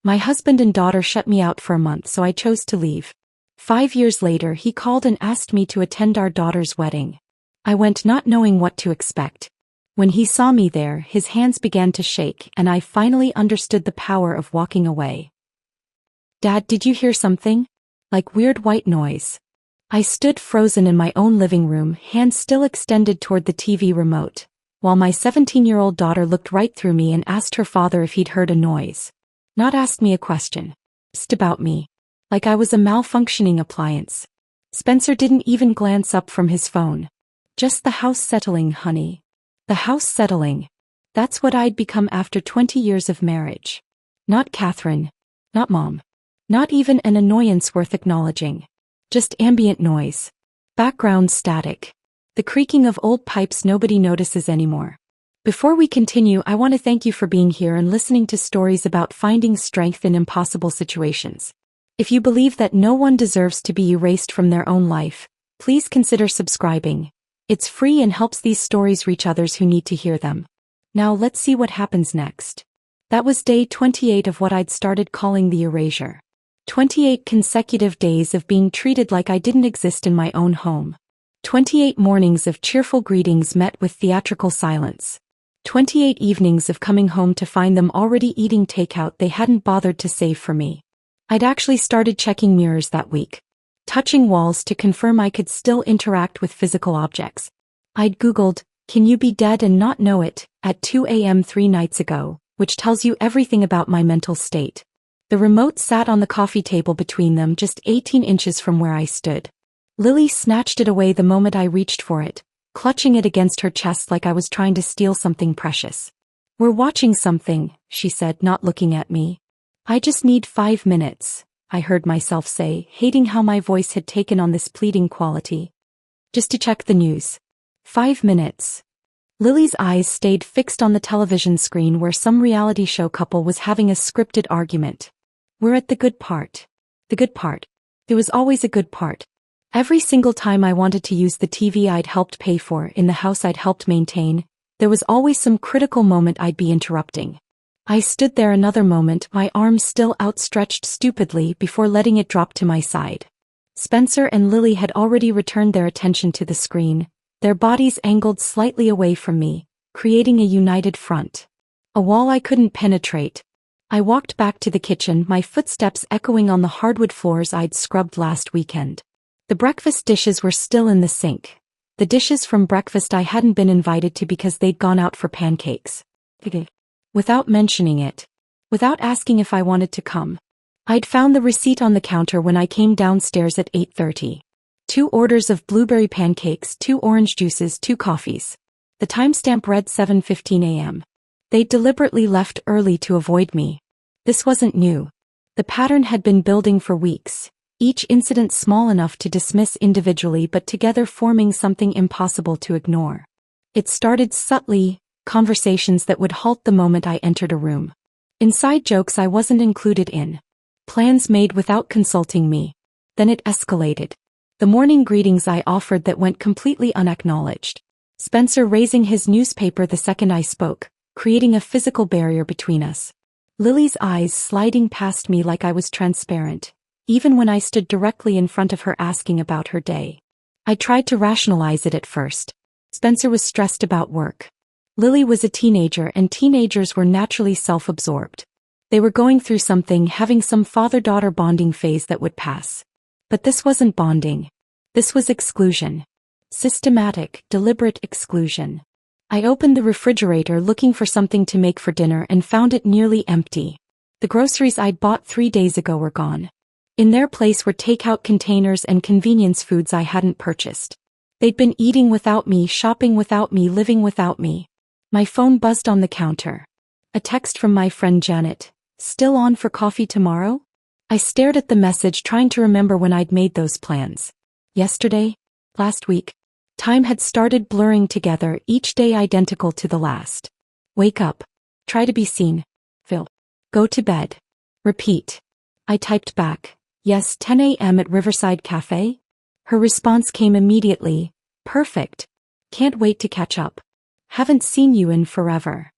My husband and daughter shut me out for a month, so I chose to leave. 5 years later, he called and asked me to attend our daughter's wedding. I went not knowing what to expect. When he saw me there, his hands began to shake, and I finally understood the power of walking away. "Dad, did you hear something? Like weird white noise." I stood frozen in my own living room, hands still extended toward the TV remote, while my 17-year-old daughter looked right through me and asked her father if he'd heard a noise. Not asked me a question. Just about me. Like I was a malfunctioning appliance. Spencer didn't even glance up from his phone. "Just the house settling, honey. The house settling." That's what I'd become after 20 years of marriage. Not Catherine. Not Mom. Not even an annoyance worth acknowledging. Just ambient noise. Background static. The creaking of old pipes nobody notices anymore. Before we continue, I want to thank you for being here and listening to stories about finding strength in impossible situations. If you believe that no one deserves to be erased from their own life, please consider subscribing. It's free and helps these stories reach others who need to hear them. Now let's see what happens next. That was day 28 of what I'd started calling the erasure. 28 consecutive days of being treated like I didn't exist in my own home. 28 mornings of cheerful greetings met with theatrical silence. 28 evenings of coming home to find them already eating takeout they hadn't bothered to save for me. I'd actually started checking mirrors that week. Touching walls to confirm I could still interact with physical objects. I'd Googled, "Can you be dead and not know it?" at 2 a.m. 3 nights ago, which tells you everything about my mental state. The remote sat on the coffee table between them, just 18 inches from where I stood. Lily snatched it away the moment I reached for it, clutching it against her chest like I was trying to steal something precious. "We're watching something," she said, not looking at me. "I just need 5 minutes," I heard myself say, hating how my voice had taken on this pleading quality. "Just to check the news." 5 minutes. Lily's eyes stayed fixed on the television screen where some reality show couple was having a scripted argument. We're at the good part. The good part. There was always a good part. Every single time I wanted to use the TV I'd helped pay for in the house I'd helped maintain, there was always some critical moment I'd be interrupting. I stood there another moment, my arms still outstretched stupidly before letting it drop to my side. Spencer and Lily had already returned their attention to the screen, their bodies angled slightly away from me, creating a united front. A wall I couldn't penetrate. I walked back to the kitchen, my footsteps echoing on the hardwood floors I'd scrubbed last weekend. The breakfast dishes were still in the sink. The dishes from breakfast I hadn't been invited to because they'd gone out for pancakes. Without mentioning it. Without asking if I wanted to come. I'd found the receipt on the counter when I came downstairs at 8:30. 2 orders of blueberry pancakes, 2 orange juices, 2 coffees. The timestamp read 7:15 a.m. They'd deliberately left early to avoid me. This wasn't new. The pattern had been building for weeks, each incident small enough to dismiss individually but together forming something impossible to ignore. It started subtly, conversations that would halt the moment I entered a room. Inside jokes I wasn't included in. Plans made without consulting me. Then it escalated. The morning greetings I offered that went completely unacknowledged. Spencer raising his newspaper the second I spoke, creating a physical barrier between us. Lily's eyes sliding past me like I was transparent, even when I stood directly in front of her asking about her day. I tried to rationalize it at first. Spencer was stressed about work. Lily was a teenager and teenagers were naturally self-absorbed. They were going through something, having some father-daughter bonding phase that would pass. But this wasn't bonding. This was exclusion. Systematic, deliberate exclusion. I opened the refrigerator looking for something to make for dinner and found it nearly empty. The groceries I'd bought 3 days ago were gone. In their place were takeout containers and convenience foods I hadn't purchased. They'd been eating without me, shopping without me, living without me. My phone buzzed on the counter. A text from my friend Janet. "Still on for coffee tomorrow?" I stared at the message, trying to remember when I'd made those plans. Yesterday? Last week? Time had started blurring together, each day identical to the last. Wake up. Try to be seen. Phil. Go to bed. Repeat. I typed back. Yes, 10 a.m. at Riverside Cafe? Her response came immediately. Perfect. Can't wait to catch up. Haven't seen you in forever.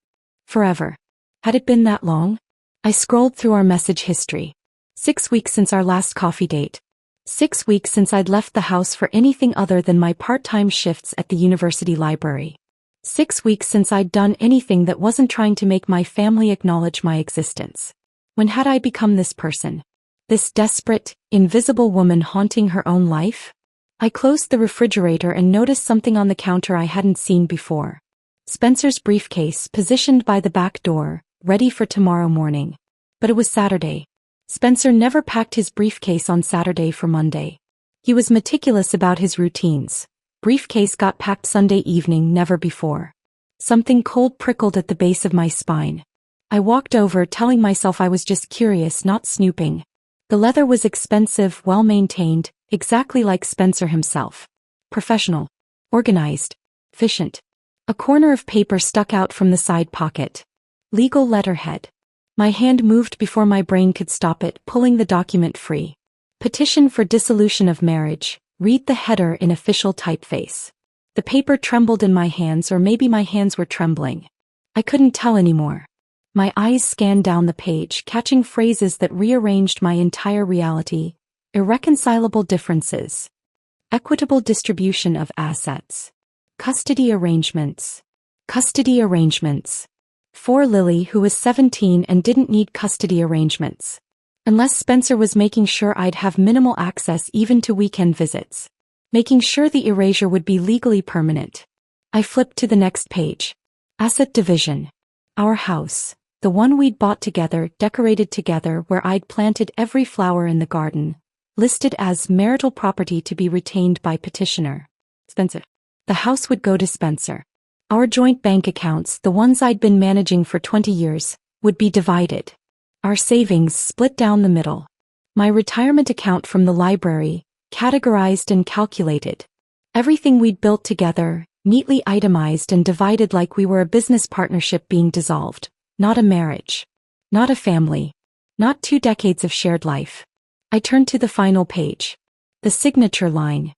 Forever. Had it been that long? I scrolled through our message history. 6 weeks since our last coffee date. 6 weeks since I'd left the house for anything other than my part-time shifts at the university library. 6 weeks since I'd done anything that wasn't trying to make my family acknowledge my existence. When had I become this person? This desperate, invisible woman haunting her own life? I closed the refrigerator and noticed something on the counter I hadn't seen before. Spencer's briefcase positioned by the back door, ready for tomorrow morning. But it was Saturday. Spencer never packed his briefcase on Saturday for Monday. He was meticulous about his routines. Briefcase got packed Sunday evening, never before. Something cold prickled at the base of my spine. I walked over, telling myself I was just curious, not snooping. The leather was expensive, well-maintained, exactly like Spencer himself. Professional. Organized. Efficient. A corner of paper stuck out from the side pocket. Legal letterhead. My hand moved before my brain could stop it, pulling the document free. Petition for dissolution of marriage. Read the header in official typeface. The paper trembled in my hands, or maybe my hands were trembling. I couldn't tell anymore. My eyes scanned down the page, catching phrases that rearranged my entire reality. Irreconcilable differences. Equitable distribution of assets. Custody arrangements. Custody arrangements. For Lily, who was 17 and didn't need custody arrangements. Unless Spencer was making sure I'd have minimal access even to weekend visits. Making sure the erasure would be legally permanent. I flipped to the next page. Asset division. Our house. The one we'd bought together, decorated together, where I'd planted every flower in the garden. Listed as marital property to be retained by petitioner. Spencer. The house would go to Spencer. Our joint bank accounts, the ones I'd been managing for 20 years, would be divided. Our savings split down the middle. My retirement account from the library, categorized and calculated. Everything we'd built together, neatly itemized and divided like we were a business partnership being dissolved. Not a marriage. Not a family. Not 2 decades of shared life. I turned to the final page. The signature line.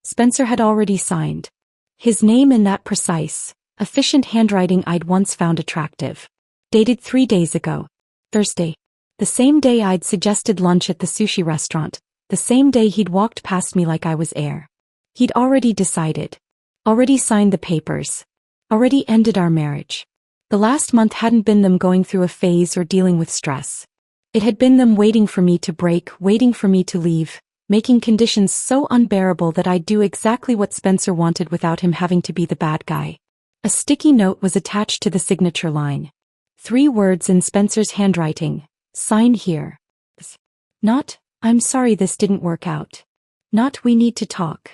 Spencer had already signed. His name in that precise, efficient handwriting I'd once found attractive. Dated 3 days ago. Thursday. The same day I'd suggested lunch at the sushi restaurant. The same day he'd walked past me like I was air. He'd already decided. Already signed the papers. Already ended our marriage. The last month hadn't been them going through a phase or dealing with stress. It had been them waiting for me to break, waiting for me to leave, making conditions so unbearable that I'd do exactly what Spencer wanted without him having to be the bad guy. A sticky note was attached to the signature line. 3 words in Spencer's handwriting. Sign here. Not, I'm sorry this didn't work out. Not, we need to talk.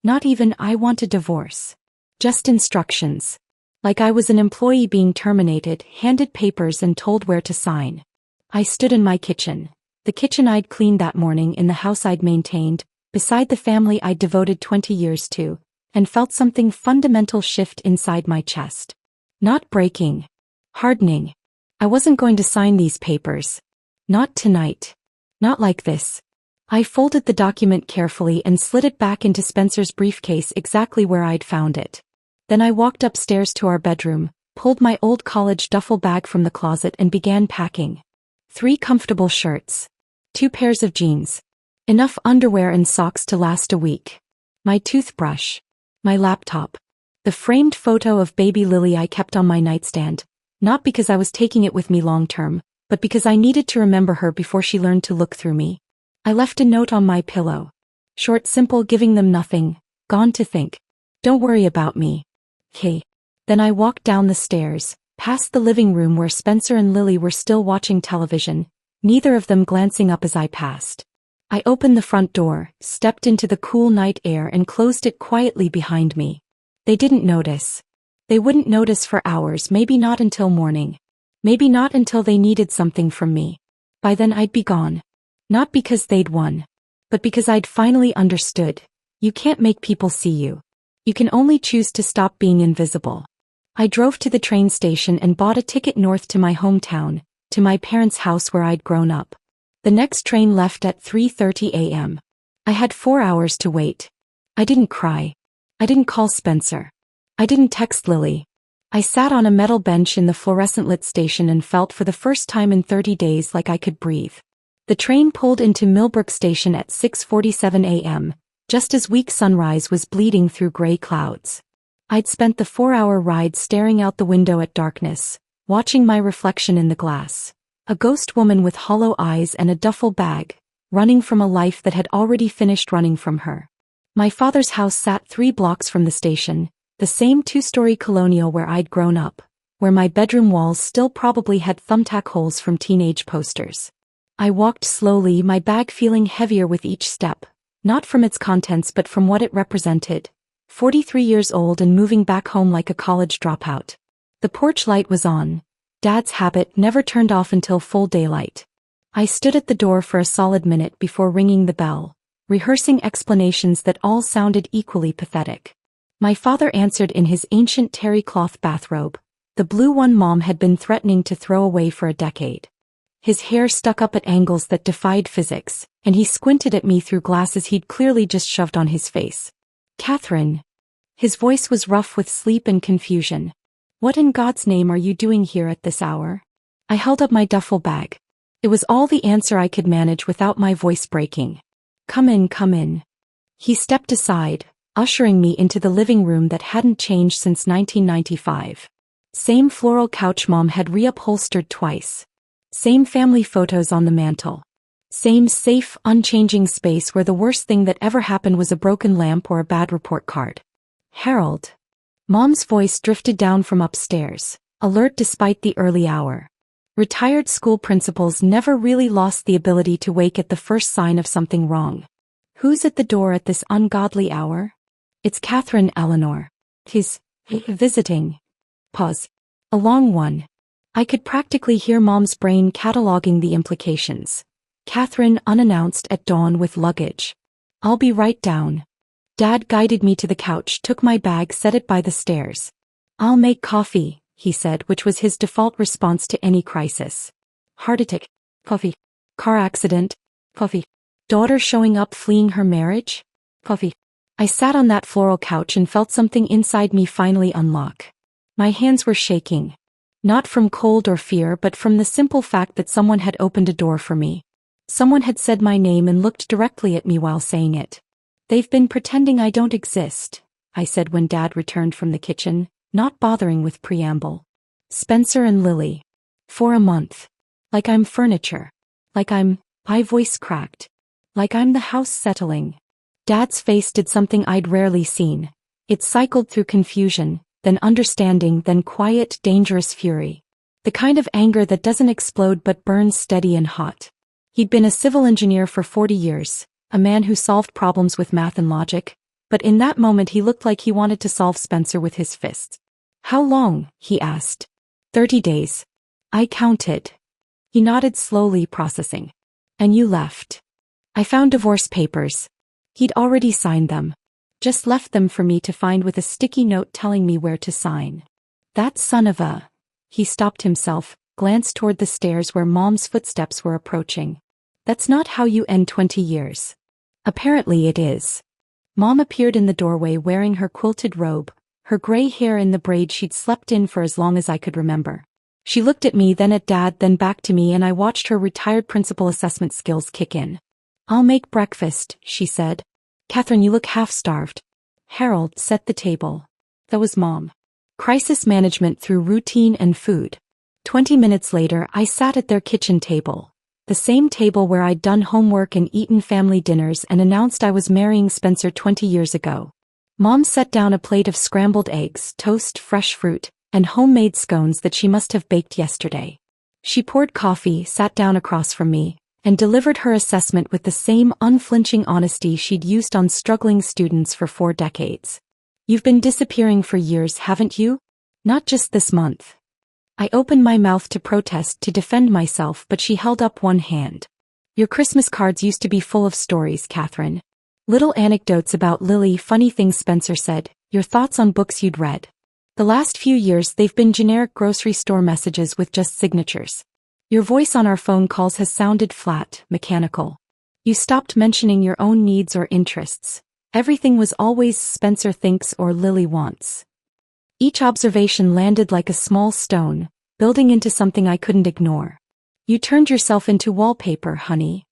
Not even, I want a divorce. Just instructions. Like I was an employee being terminated, handed papers and told where to sign. I stood in my kitchen. The kitchen I'd cleaned that morning in the house I'd maintained, beside the family I'd devoted 20 years to, and felt something fundamental shift inside my chest. Not breaking. Hardening. I wasn't going to sign these papers. Not tonight. Not like this. I folded the document carefully and slid it back into Spencer's briefcase exactly where I'd found it. Then I walked upstairs to our bedroom, pulled my old college duffel bag from the closet and began packing. 3 comfortable shirts. 2 pairs of jeans. Enough underwear and socks to last a week. My toothbrush. My laptop. The framed photo of baby Lily I kept on my nightstand, not because I was taking it with me long term, but because I needed to remember her before she learned to look through me. I left a note on my pillow. Short, simple, giving them nothing. Gone to think. Don't worry about me. Okay. Then I walked down the stairs, past the living room where Spencer and Lily were still watching television, neither of them glancing up as I passed. I opened the front door, stepped into the cool night air and closed it quietly behind me. They didn't notice. They wouldn't notice for hours, maybe not until morning. Maybe not until they needed something from me. By then I'd be gone. Not because they'd won, but because I'd finally understood. You can't make people see you. You can only choose to stop being invisible. I drove to the train station and bought a ticket north to my hometown, to my parents' house where I'd grown up. The next train left at 3:30 a.m. I had 4 hours to wait. I didn't cry. I didn't call Spencer. I didn't text Lily. I sat on a metal bench in the fluorescent-lit station and felt for the first time in 30 days like I could breathe. The train pulled into Millbrook Station at 6:47 a.m., just as weak sunrise was bleeding through gray clouds. I'd spent the 4-hour ride staring out the window at darkness, watching my reflection in the glass. A ghost woman with hollow eyes and a duffel bag, running from a life that had already finished running from her. My father's house sat 3 blocks from the station, the same 2-story colonial where I'd grown up, where my bedroom walls still probably had thumbtack holes from teenage posters. I walked slowly, my bag feeling heavier with each step, not from its contents but from what it represented. 43 years old and moving back home like a college dropout. The porch light was on. Dad's habit never turned off until full daylight. I stood at the door for a solid minute before ringing the bell, rehearsing explanations that all sounded equally pathetic. My father answered in his ancient terry cloth bathrobe, the blue one Mom had been threatening to throw away for a decade. His hair stuck up at angles that defied physics, and he squinted at me through glasses he'd clearly just shoved on his face. "Catherine." His voice was rough with sleep and confusion. "What in God's name are you doing here at this hour?" I held up my duffel bag. It was all the answer I could manage without my voice breaking. Come in, come in." He stepped aside, ushering me into the living room that hadn't changed since 1995. Same floral couch Mom had reupholstered twice. Same family photos on the mantel. Same safe, unchanging space where the worst thing that ever happened was a broken lamp or a bad report card. "Harold." Mom's voice drifted down from upstairs, alert despite the early hour. Retired school principals never really lost the ability to wake at the first sign of something wrong. "Who's at the door at this ungodly hour?" "It's Catherine, Eleanor." "He's visiting." Pause. A long one. I could practically hear Mom's brain cataloging the implications. Catherine unannounced at dawn with luggage. "I'll be right down." Dad guided me to the couch, took my bag, set it by the stairs. "I'll make coffee," he said, which was his default response to any crisis. "Heart attack." "Coffee." "Car accident." "Coffee." "Daughter showing up fleeing her marriage." "Coffee." I sat on that floral couch and felt something inside me finally unlock. My hands were shaking. Not from cold or fear but from the simple fact that someone had opened a door for me. Someone had said my name and looked directly at me while saying it. "They've been pretending I don't exist," I said when Dad returned from the kitchen, not bothering with preamble. "Spencer and Lily. For a month. Like I'm furniture. Like my voice cracked. Like I'm the house settling." Dad's face did something I'd rarely seen. It cycled through confusion, then understanding, then quiet, dangerous fury. The kind of anger that doesn't explode but burns steady and hot. He'd been a civil engineer for 40 years, a man who solved problems with math and logic, but in that moment he looked like he wanted to solve Spencer with his fists. "How long?" he asked. 30 days. I counted. He nodded slowly, processing. "And you left." I found divorce papers. He'd already signed them. Just left them for me to find with a sticky note telling me where to sign. "That son of a..." He stopped himself, glanced toward the stairs where Mom's footsteps were approaching. "That's not how you end 20 years. Apparently it is." Mom appeared in the doorway wearing her quilted robe, her gray hair in the braid she'd slept in for as long as I could remember. She looked at me, then at Dad, then back to me, and I watched her retired principal assessment skills kick in. "I'll make breakfast," she said. "Catherine, you look half-starved." "Harold, set the table." That was Mom. Crisis management through routine and food. 20 minutes later, I sat at their kitchen table. The same table where I'd done homework and eaten family dinners and announced I was marrying Spencer 20 years ago. Mom set down a plate of scrambled eggs, toast, fresh fruit, and homemade scones that she must have baked yesterday. She poured coffee, sat down across from me, and delivered her assessment with the same unflinching honesty she'd used on struggling students for 4 decades. "You've been disappearing for years, haven't you? Not just this month." I opened my mouth to protest, to defend myself, but she held up one hand. "Your Christmas cards used to be full of stories, Catherine. Little anecdotes about Lily, funny things Spencer said, your thoughts on books you'd read. The last few years they've been generic grocery store messages with just signatures. Your voice on our phone calls has sounded flat, mechanical. You stopped mentioning your own needs or interests. Everything was always Spencer thinks or Lily wants." Each observation landed like a small stone, building into something I couldn't ignore. You turned yourself into wallpaper, honey.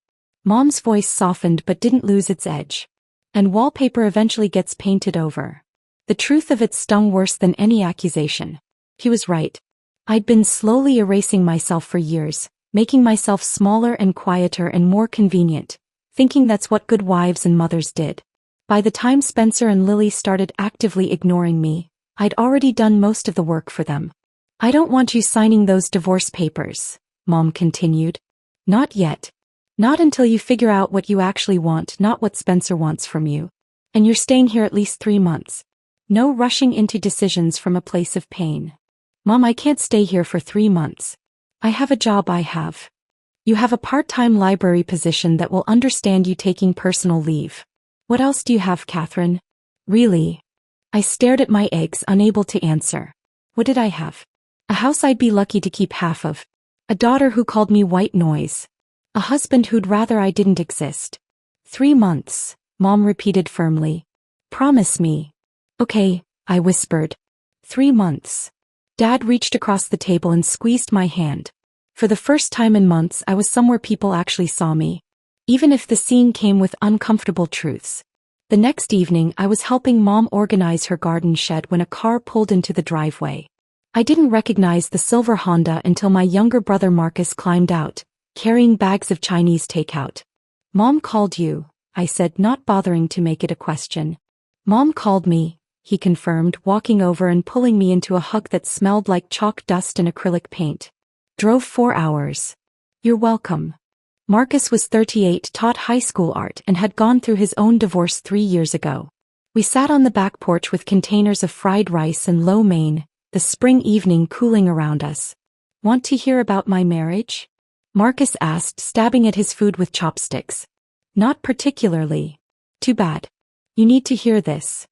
Mom's voice softened but didn't lose its edge. And wallpaper eventually gets painted over. The truth of it stung worse than any accusation. He was right. I'd been slowly erasing myself for years, making myself smaller and quieter and more convenient, thinking that's what good wives and mothers did. By the time Spencer and Lily started actively ignoring me, I'd already done most of the work for them. I don't want you signing those divorce papers, Mom continued. Not yet. Not until you figure out what you actually want, not what Spencer wants from you. And you're staying here at least 3 months. No rushing into decisions from a place of pain. Mom, I can't stay here for 3 months. I have a job. You have a part-time library position that will understand you taking personal leave. What else do you have, Catherine? Really? I stared at my eggs, unable to answer. What did I have? A house I'd be lucky to keep half of. A daughter who called me white noise. A husband who'd rather I didn't exist. 3 months, Mom repeated firmly. Promise me. Okay, I whispered. 3 months. Dad reached across the table and squeezed my hand. For the first time in months, I was somewhere people actually saw me. Even if the scene came with uncomfortable truths. The next evening, I was helping Mom organize her garden shed when a car pulled into the driveway. I didn't recognize the silver Honda until my younger brother Marcus climbed out, carrying bags of Chinese takeout. Mom called you, I said, not bothering to make it a question. Mom called me, he confirmed, walking over and pulling me into a hug that smelled like chalk dust and acrylic paint. Drove 4 hours. You're welcome. Marcus was 38, taught high school art, and had gone through his own divorce 3 years ago. We sat on the back porch with containers of fried rice and lo mein, the spring evening cooling around us. Want to hear about my marriage? Marcus asked, stabbing at his food with chopsticks. Not particularly. Too bad. You need to hear this.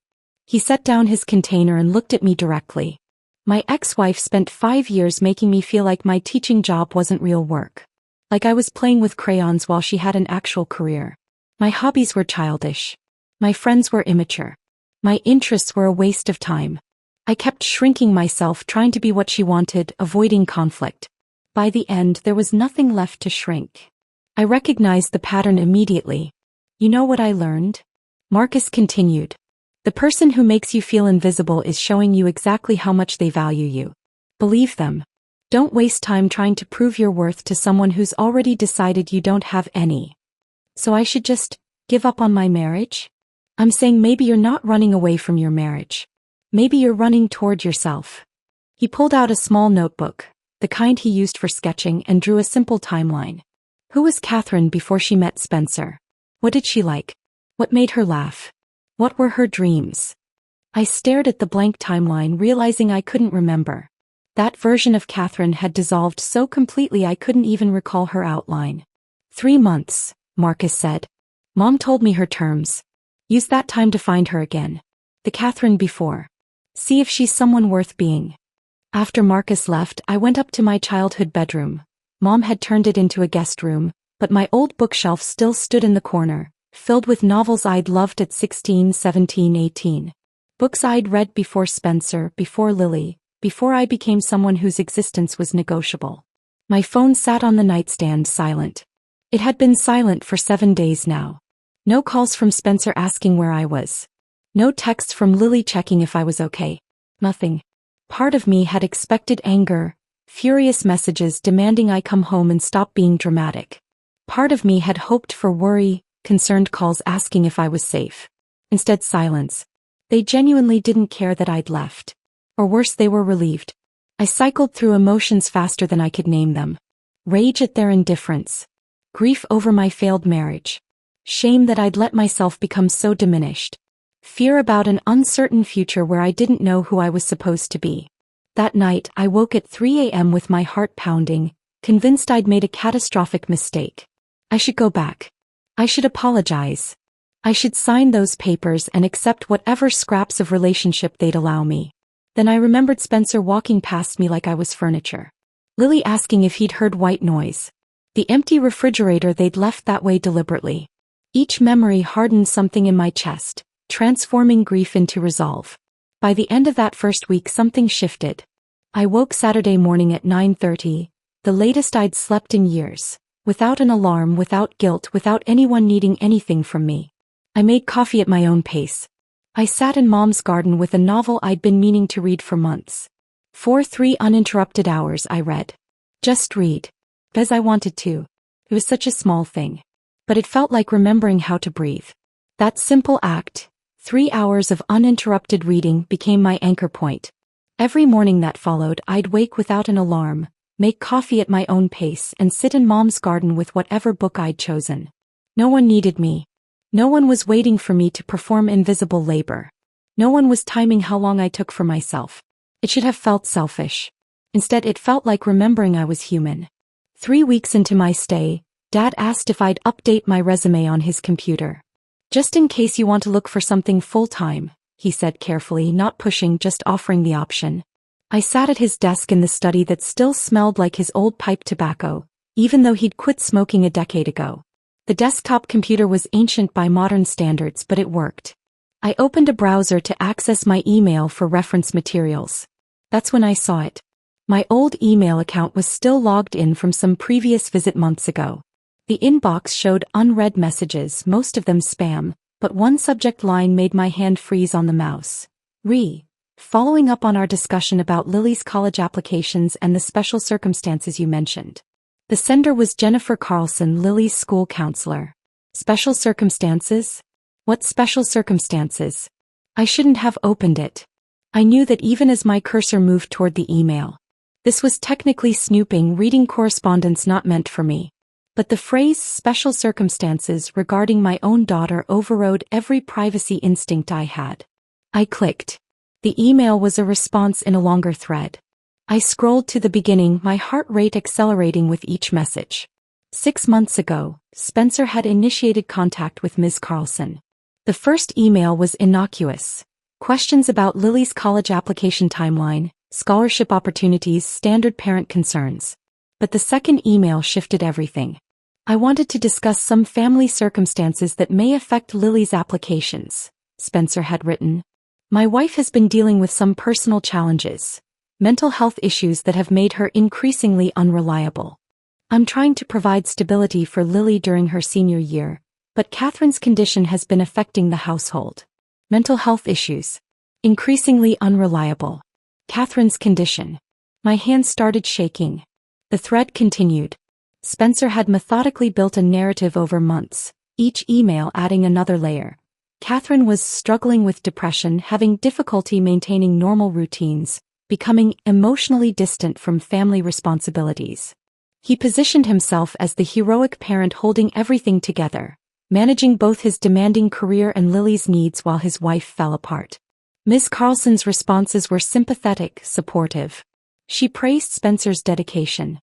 He set down his container and looked at me directly. My ex-wife spent 5 years making me feel like my teaching job wasn't real work. Like I was playing with crayons while she had an actual career. My hobbies were childish. My friends were immature. My interests were a waste of time. I kept shrinking myself, trying to be what she wanted, avoiding conflict. By the end, there was nothing left to shrink. I recognized the pattern immediately. You know what I learned? Marcus continued. The person who makes you feel invisible is showing you exactly how much they value you. Believe them. Don't waste time trying to prove your worth to someone who's already decided you don't have any. So I should just give up on my marriage? I'm saying maybe you're not running away from your marriage. Maybe you're running toward yourself. He pulled out a small notebook, the kind he used for sketching, and drew a simple timeline. Who was Catherine before she met Spencer? What did she like? What made her laugh? What were her dreams? I stared at the blank timeline, realizing I couldn't remember. That version of Catherine had dissolved so completely I couldn't even recall her outline. 3 months, Marcus said. Mom told me her terms. Use that time to find her again. The Catherine before. See if she's someone worth being. After Marcus left, I went up to my childhood bedroom. Mom had turned it into a guest room, but my old bookshelf still stood in the corner, filled with novels I'd loved at 16, 17, 18. Books I'd read before Spencer, before Lily, before I became someone whose existence was negotiable. My phone sat on the nightstand, silent. It had been silent for 7 days now. No calls from Spencer asking where I was. No texts from Lily checking if I was okay. Nothing. Part of me had expected anger, furious messages demanding I come home and stop being dramatic. Part of me had hoped for worry, concerned calls asking if I was safe. Instead, silence. They genuinely didn't care that I'd left. Or worse, they were relieved. I cycled through emotions faster than I could name them. Rage at their indifference. Grief over my failed marriage. Shame that I'd let myself become so diminished. Fear about an uncertain future where I didn't know who I was supposed to be. That night, I woke at 3 a.m. with my heart pounding, convinced I'd made a catastrophic mistake. I should go back. I should apologize. I should sign those papers and accept whatever scraps of relationship they'd allow me. Then I remembered Spencer walking past me like I was furniture. Lily asking if he'd heard white noise. The empty refrigerator they'd left that way deliberately. Each memory hardened something in my chest, transforming grief into resolve. by the end of that first week something shifted. I woke Saturday morning at 9:30, the latest I'd slept in years, without an alarm, without guilt, without anyone needing anything from me. I made coffee at my own pace. I sat in Mom's garden with a novel I'd been meaning to read for months. For 3 uninterrupted hours I read. Just read. Because I wanted to. It was such a small thing. But it felt like remembering how to breathe. That simple act, 3 hours of uninterrupted reading, became my anchor point. Every morning that followed, I'd wake without an alarm, make coffee at my own pace, and sit in Mom's garden with whatever book I'd chosen. No one needed me. No one was waiting for me to perform invisible labor. No one was timing how long I took for myself. It should have felt selfish. Instead, it felt like remembering I was human. 3 weeks into my stay, Dad asked if I'd update my resume on his computer. Just in case you want to look for something full-time, he said carefully, not pushing, just offering the option. I sat at his desk in the study that still smelled like his old pipe tobacco, even though he'd quit smoking a decade ago. The desktop computer was ancient by modern standards, but it worked. I opened a browser to access my email for reference materials. That's when I saw it. My old email account was still logged in from some previous visit months ago. The inbox showed unread messages, most of them spam, but one subject line made my hand freeze on the mouse. Following up on our discussion about Lily's college applications and the special circumstances you mentioned. The sender was Jennifer Carlson, Lily's school counselor. Special circumstances? What special circumstances? I shouldn't have opened it. I knew that even as my cursor moved toward the email. This was technically snooping, reading correspondence not meant for me. But the phrase special circumstances regarding my own daughter overrode every privacy instinct I had. I clicked. The email was a response in a longer thread. I scrolled to the beginning, my heart rate accelerating with each message. 6 months ago, Spencer had initiated contact with Ms. Carlson. The first email was innocuous. Questions about Lily's college application timeline, scholarship opportunities, standard parent concerns. But the second email shifted everything. I wanted to discuss some family circumstances that may affect Lily's applications, Spencer had written. My wife has been dealing with some personal challenges, mental health issues that have made her increasingly unreliable. I'm trying to provide stability for Lily during her senior year, but Catherine's condition has been affecting the household. Mental health issues. Increasingly unreliable. Catherine's condition. My hands started shaking. The thread continued. Spencer had methodically built a narrative over months, each email adding another layer. Catherine was struggling with depression, having difficulty maintaining normal routines, becoming emotionally distant from family responsibilities. He positioned himself as the heroic parent holding everything together, managing both his demanding career and Lily's needs while his wife fell apart. Ms. Carlson's responses were sympathetic, supportive. She praised Spencer's dedication.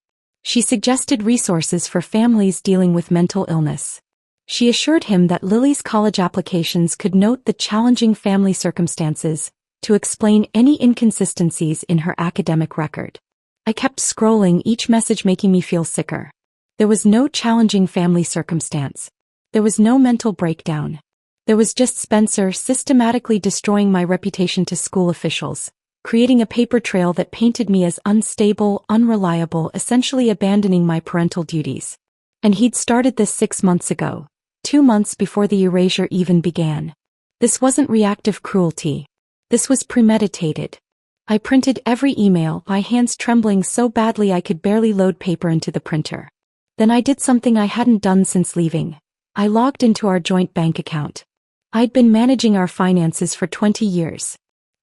She suggested resources for families dealing with mental illness. She assured him that Lily's college applications could note the challenging family circumstances to explain any inconsistencies in her academic record. I kept scrolling, each message making me feel sicker. There was no challenging family circumstance. There was no mental breakdown. There was just Spencer systematically destroying my reputation to school officials, creating a paper trail that painted me as unstable, unreliable, essentially abandoning my parental duties. And he'd started this 6 months ago, 2 months before the erasure even began. This wasn't reactive cruelty. This was premeditated. I printed every email, my hands trembling so badly I could barely load paper into the printer. Then I did something I hadn't done since leaving. I logged into our joint bank account. I'd been managing our finances for 20 years.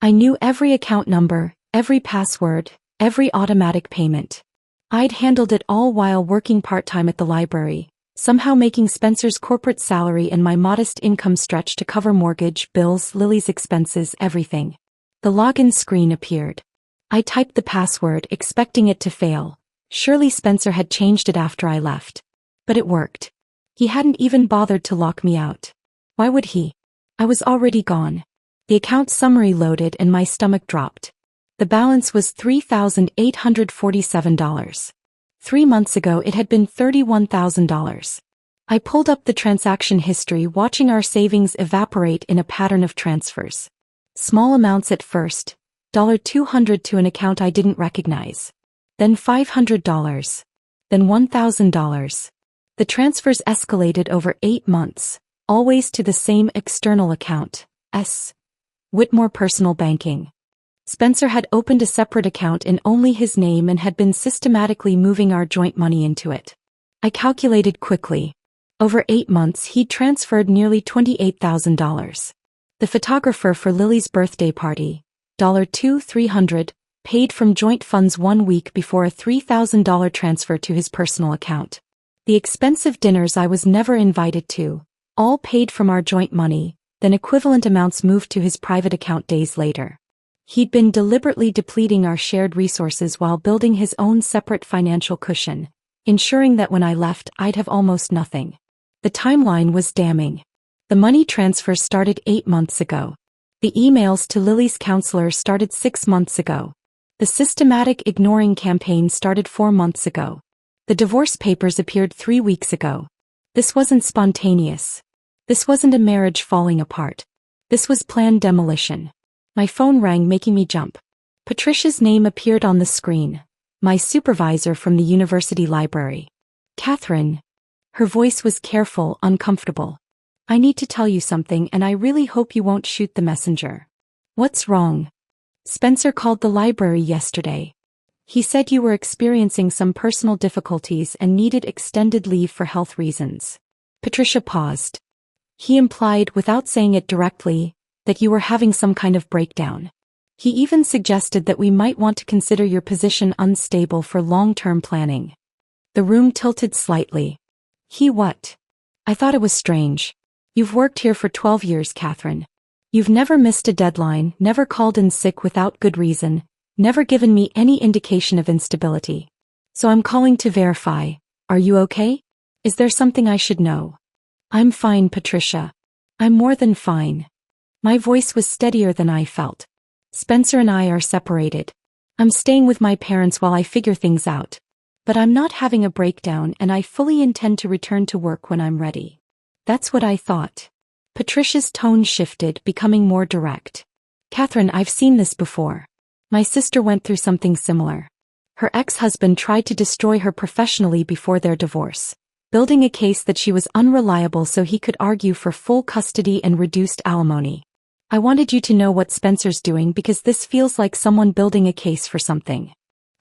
I knew every account number, every password, every automatic payment. I'd handled it all while working part-time at the library, somehow making Spencer's corporate salary and my modest income stretch to cover mortgage, bills, Lily's expenses, everything. The login screen appeared. I typed the password, expecting it to fail. Surely Spencer had changed it after I left. But it worked. He hadn't even bothered to lock me out. Why would he? I was already gone. The account summary loaded and my stomach dropped. The balance was $3,847. 3 months ago it had been $31,000. I pulled up the transaction history, watching our savings evaporate in a pattern of transfers. Small amounts at first, $200 to an account I didn't recognize. Then $500. Then $1,000. The transfers escalated over 8 months, always to the same external account, S. Whitmore Personal Banking. Spencer had opened a separate account in only his name and had been systematically moving our joint money into it. I calculated quickly. Over 8 months he'd transferred nearly $28,000. The photographer for Lily's birthday party, $300, paid from joint funds 1 week before a $3,000 transfer to his personal account. The expensive dinners I was never invited to, all paid from our joint money, then equivalent amounts moved to his private account days later. He'd been deliberately depleting our shared resources while building his own separate financial cushion, ensuring that when I left I'd have almost nothing. The timeline was damning. The money transfer started 8 months ago. The emails to Lily's counselor started 6 months ago. The systematic ignoring campaign started 4 months ago. The divorce papers appeared 3 weeks ago. This wasn't spontaneous. This wasn't a marriage falling apart. This was planned demolition. My phone rang, making me jump. Patricia's name appeared on the screen. My supervisor from the university library. Catherine. Her voice was careful, uncomfortable. I need to tell you something and I really hope you won't shoot the messenger. What's wrong? Spencer called the library yesterday. He said you were experiencing some personal difficulties and needed extended leave for health reasons. Patricia paused. He implied, without saying it directly, that you were having some kind of breakdown. He even suggested that we might want to consider your position unstable for long-term planning. The room tilted slightly. He what? I thought it was strange. You've worked here for 12 years, Catherine. You've never missed a deadline, never called in sick without good reason, never given me any indication of instability. So I'm calling to verify. Are you okay? Is there something I should know? I'm fine, Patricia. I'm more than fine. My voice was steadier than I felt. Spencer and I are separated. I'm staying with my parents while I figure things out. But I'm not having a breakdown and I fully intend to return to work when I'm ready. That's what I thought. Patricia's tone shifted, becoming more direct. Catherine, I've seen this before. My sister went through something similar. Her ex-husband tried to destroy her professionally before their divorce, building a case that she was unreliable so he could argue for full custody and reduced alimony. I wanted you to know what Spencer's doing because this feels like someone building a case for something.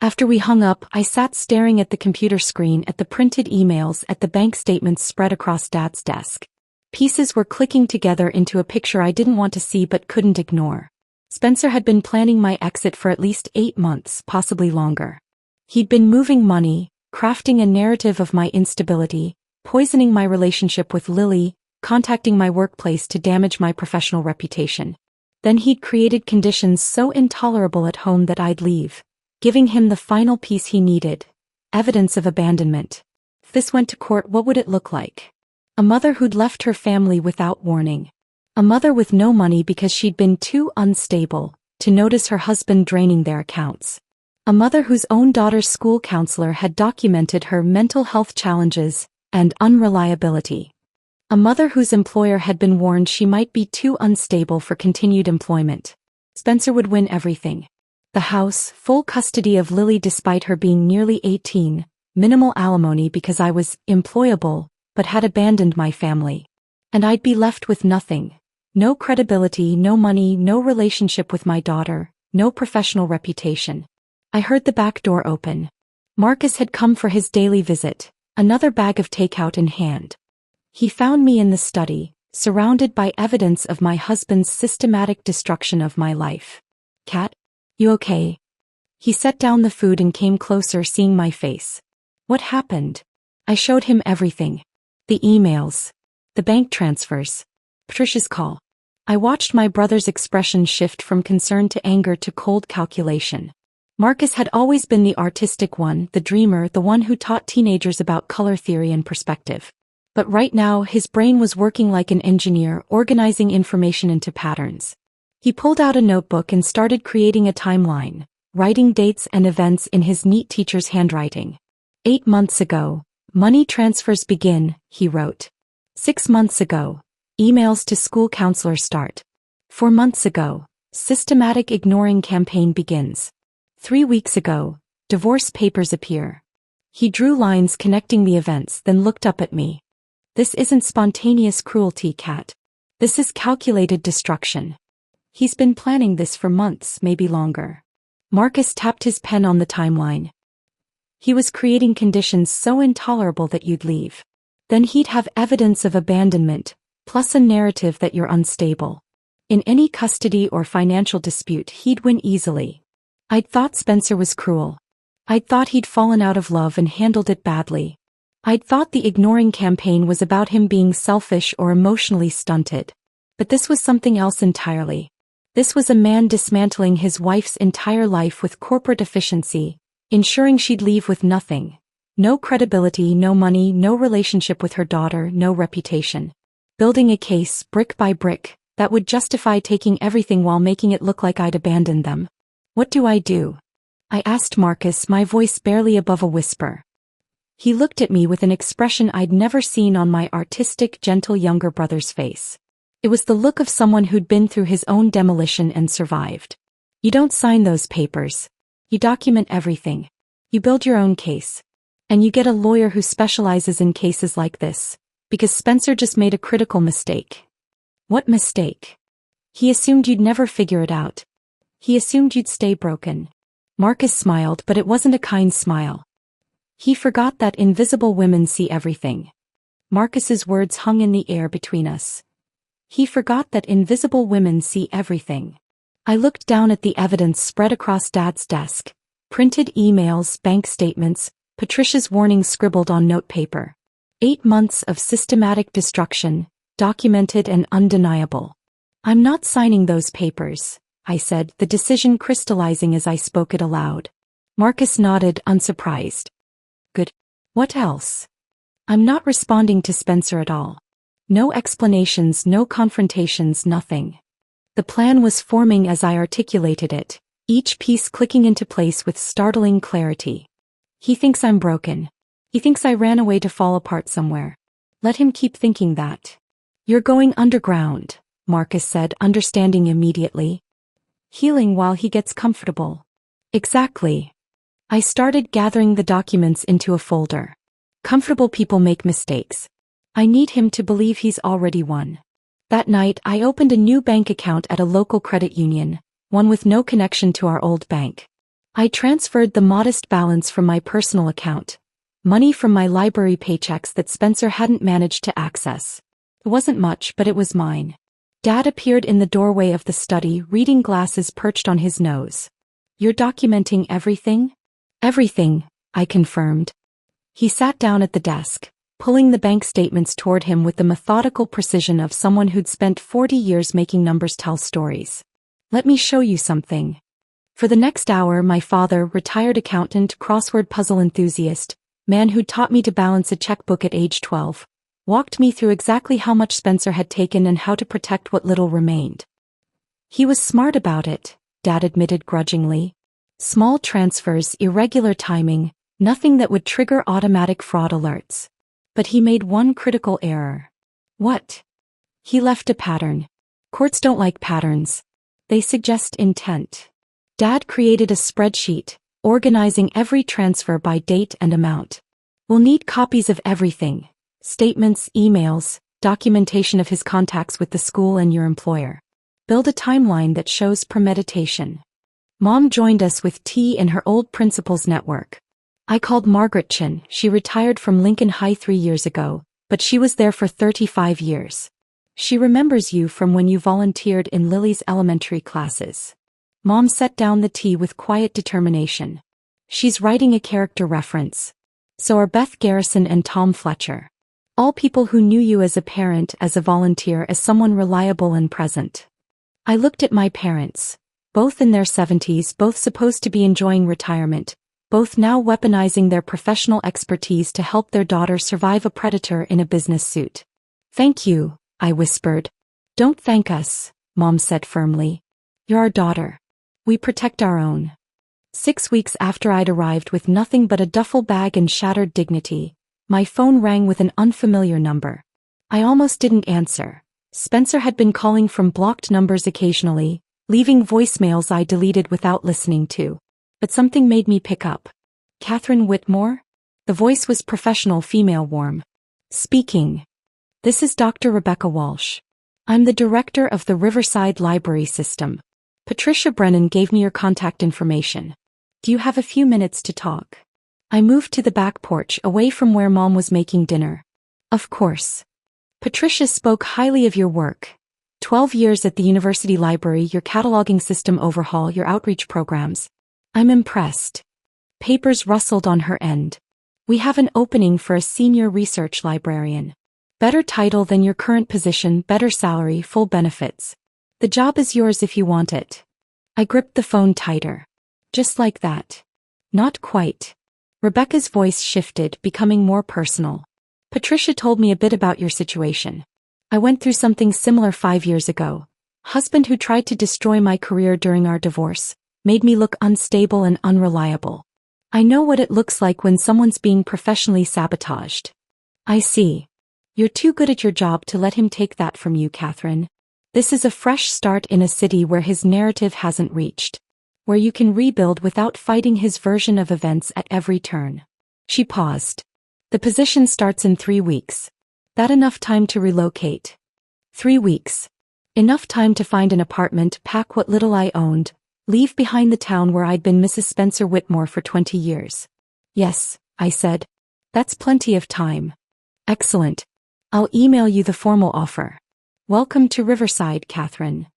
After we hung up, I sat staring at the computer screen, at the printed emails, at the bank statements spread across Dad's desk. Pieces were clicking together into a picture I didn't want to see but couldn't ignore. Spencer had been planning my exit for at least 8 months, possibly longer. He'd been moving money, crafting a narrative of my instability, poisoning my relationship with Lily, contacting my workplace to damage my professional reputation. Then he'd created conditions so intolerable at home that I'd leave, giving him the final piece he needed, evidence of abandonment. If this went to court, what would it look like? A mother who'd left her family without warning. A mother with no money because she'd been too unstable to notice her husband draining their accounts. A mother whose own daughter's school counselor had documented her mental health challenges and unreliability. A mother whose employer had been warned she might be too unstable for continued employment. Spencer would win everything. The house, full custody of Lily despite her being nearly 18, minimal alimony because I was employable, but had abandoned my family. And I'd be left with nothing. No credibility, no money, no relationship with my daughter, no professional reputation. I heard the back door open. Marcus had come for his daily visit, another bag of takeout in hand. He found me in the study, surrounded by evidence of my husband's systematic destruction of my life. Cat? You okay? He set down the food and came closer, seeing my face. What happened? I showed him everything. The emails. The bank transfers. Patricia's call. I watched my brother's expression shift from concern to anger to cold calculation. Marcus had always been the artistic one, the dreamer, the one who taught teenagers about color theory and perspective. But right now, his brain was working like an engineer, organizing information into patterns. He pulled out a notebook and started creating a timeline, writing dates and events in his neat teacher's handwriting. 8 months ago, money transfers begin, he wrote. 6 months ago, emails to school counselor start. 4 months ago, Systematic ignoring campaign begins. 3 weeks ago, divorce papers appear. He drew lines connecting the events, then looked up at me. This isn't spontaneous cruelty, Kat. This is calculated destruction. He's been planning this for months, maybe longer. Marcus tapped his pen on the timeline. He was creating conditions so intolerable that you'd leave. Then he'd have evidence of abandonment, plus a narrative that you're unstable. In any custody or financial dispute, he'd win easily. I'd thought Spencer was cruel. I'd thought he'd fallen out of love and handled it badly. I'd thought the ignoring campaign was about him being selfish or emotionally stunted. But this was something else entirely. This was a man dismantling his wife's entire life with corporate efficiency, ensuring she'd leave with nothing. No credibility, no money, no relationship with her daughter, no reputation. Building a case, brick by brick, that would justify taking everything while making it look like I'd abandoned them. What do? I asked Marcus, my voice barely above a whisper. He looked at me with an expression I'd never seen on my artistic, gentle younger brother's face. It was the look of someone who'd been through his own demolition and survived. You don't sign those papers. You document everything. You build your own case. And you get a lawyer who specializes in cases like this, because Spencer just made a critical mistake. What mistake? He assumed you'd never figure it out. He assumed you'd stay broken. Marcus smiled, but it wasn't a kind smile. He forgot that invisible women see everything. Marcus's words hung in the air between us. He forgot that invisible women see everything. I looked down at the evidence spread across Dad's desk. Printed emails, bank statements, Patricia's warning scribbled on notepaper. 8 months of systematic destruction, documented and undeniable. I'm not signing those papers, I said, the decision crystallizing as I spoke it aloud. Marcus nodded, unsurprised. Good. What else? I'm not responding to Spencer at all. No explanations, no confrontations, nothing. The plan was forming as I articulated it, each piece clicking into place with startling clarity. He thinks I'm broken. He thinks I ran away to fall apart somewhere. Let him keep thinking that. You're going underground, Marcus said, understanding immediately. Healing while he gets comfortable. Exactly. I started gathering the documents into a folder. Comfortable people make mistakes. I need him to believe he's already won. That night, I opened a new bank account at a local credit union, one with no connection to our old bank. I transferred the modest balance from my personal account, money from my library paychecks that Spencer hadn't managed to access. It wasn't much, but it was mine. Dad appeared in the doorway of the study, reading glasses perched on his nose. You're documenting everything? Everything, I confirmed. He sat down at the desk, pulling the bank statements toward him with the methodical precision of someone who'd spent 40 years making numbers tell stories. Let me show you something. For the next hour, my father, retired accountant, crossword puzzle enthusiast, man who'd taught me to balance a checkbook at age 12, walked me through exactly how much Spencer had taken and how to protect what little remained. He was smart about it, Dad admitted grudgingly. Small transfers, irregular timing, nothing that would trigger automatic fraud alerts. But he made one critical error. What? He left a pattern. Courts don't like patterns. They suggest intent. Dad created a spreadsheet, organizing every transfer by date and amount. We'll need copies of everything. Statements, emails, documentation of his contacts with the school and your employer. Build a timeline that shows premeditation. Mom joined us with tea in her old principal's network. I called Margaret Chin. She retired from Lincoln High 3 years ago, but she was there for 35 years. She remembers you from when you volunteered in Lily's elementary classes. Mom set down the tea with quiet determination. She's writing a character reference. So are Beth Garrison and Tom Fletcher. All people who knew you as a parent, as a volunteer, as someone reliable and present. I looked at my parents. Both in their 70s, both supposed to be enjoying retirement, both now weaponizing their professional expertise to help their daughter survive a predator in a business suit. Thank you, I whispered. Don't thank us, Mom said firmly. You're our daughter. We protect our own. 6 weeks after I'd arrived with nothing but a duffel bag and shattered dignity, my phone rang with an unfamiliar number. I almost didn't answer. Spencer had been calling from blocked numbers occasionally, leaving voicemails I deleted without listening to. But something made me pick up. Catherine Whitmore? The voice was professional, female, warm. Speaking. This is Dr. Rebecca Walsh. I'm the director of the Riverside Library System. Patricia Brennan gave me your contact information. Do you have a few minutes to talk? I moved to the back porch away from where Mom was making dinner. Of course. Patricia spoke highly of your work. 12 years at the university library, your cataloging system overhaul, your outreach programs. I'm impressed. Papers rustled on her end. We have an opening for a senior research librarian. Better title than your current position, better salary, full benefits. The job is yours if you want it. I gripped the phone tighter. Just like that. Not quite. Rebecca's voice shifted, becoming more personal. Patricia told me a bit about your situation. I went through something similar 5 years ago. Husband who tried to destroy my career during our divorce, made me look unstable and unreliable. I know what it looks like when someone's being professionally sabotaged. I see. You're too good at your job to let him take that from you, Catherine. This is a fresh start in a city where his narrative hasn't reached. Where you can rebuild without fighting his version of events at every turn. She paused. The position starts in 3 weeks. That enough time to relocate? 3 weeks. Enough time to find an apartment, pack what little I owned, leave behind the town where I'd been Mrs. Spencer Whitmore for 20 years. Yes, I said. That's plenty of time. Excellent. I'll email you the formal offer. Welcome to Riverside, Catherine.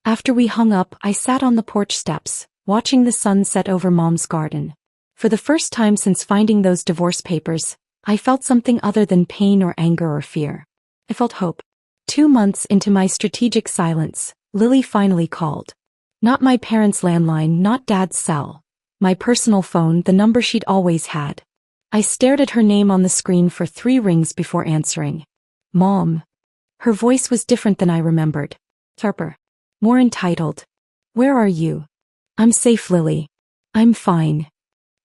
After we hung up, I sat on the porch steps, watching the sun set over Mom's garden. For the first time since finding those divorce papers, I felt something other than pain or anger or fear. I felt hope. 2 months into my strategic silence, Lily finally called. Not my parents' landline, not Dad's cell. My personal phone, the number she'd always had. I stared at her name on the screen for 3 rings before answering. Mom. Her voice was different than I remembered. Sharper. More entitled. Where are you? I'm safe, Lily. I'm fine.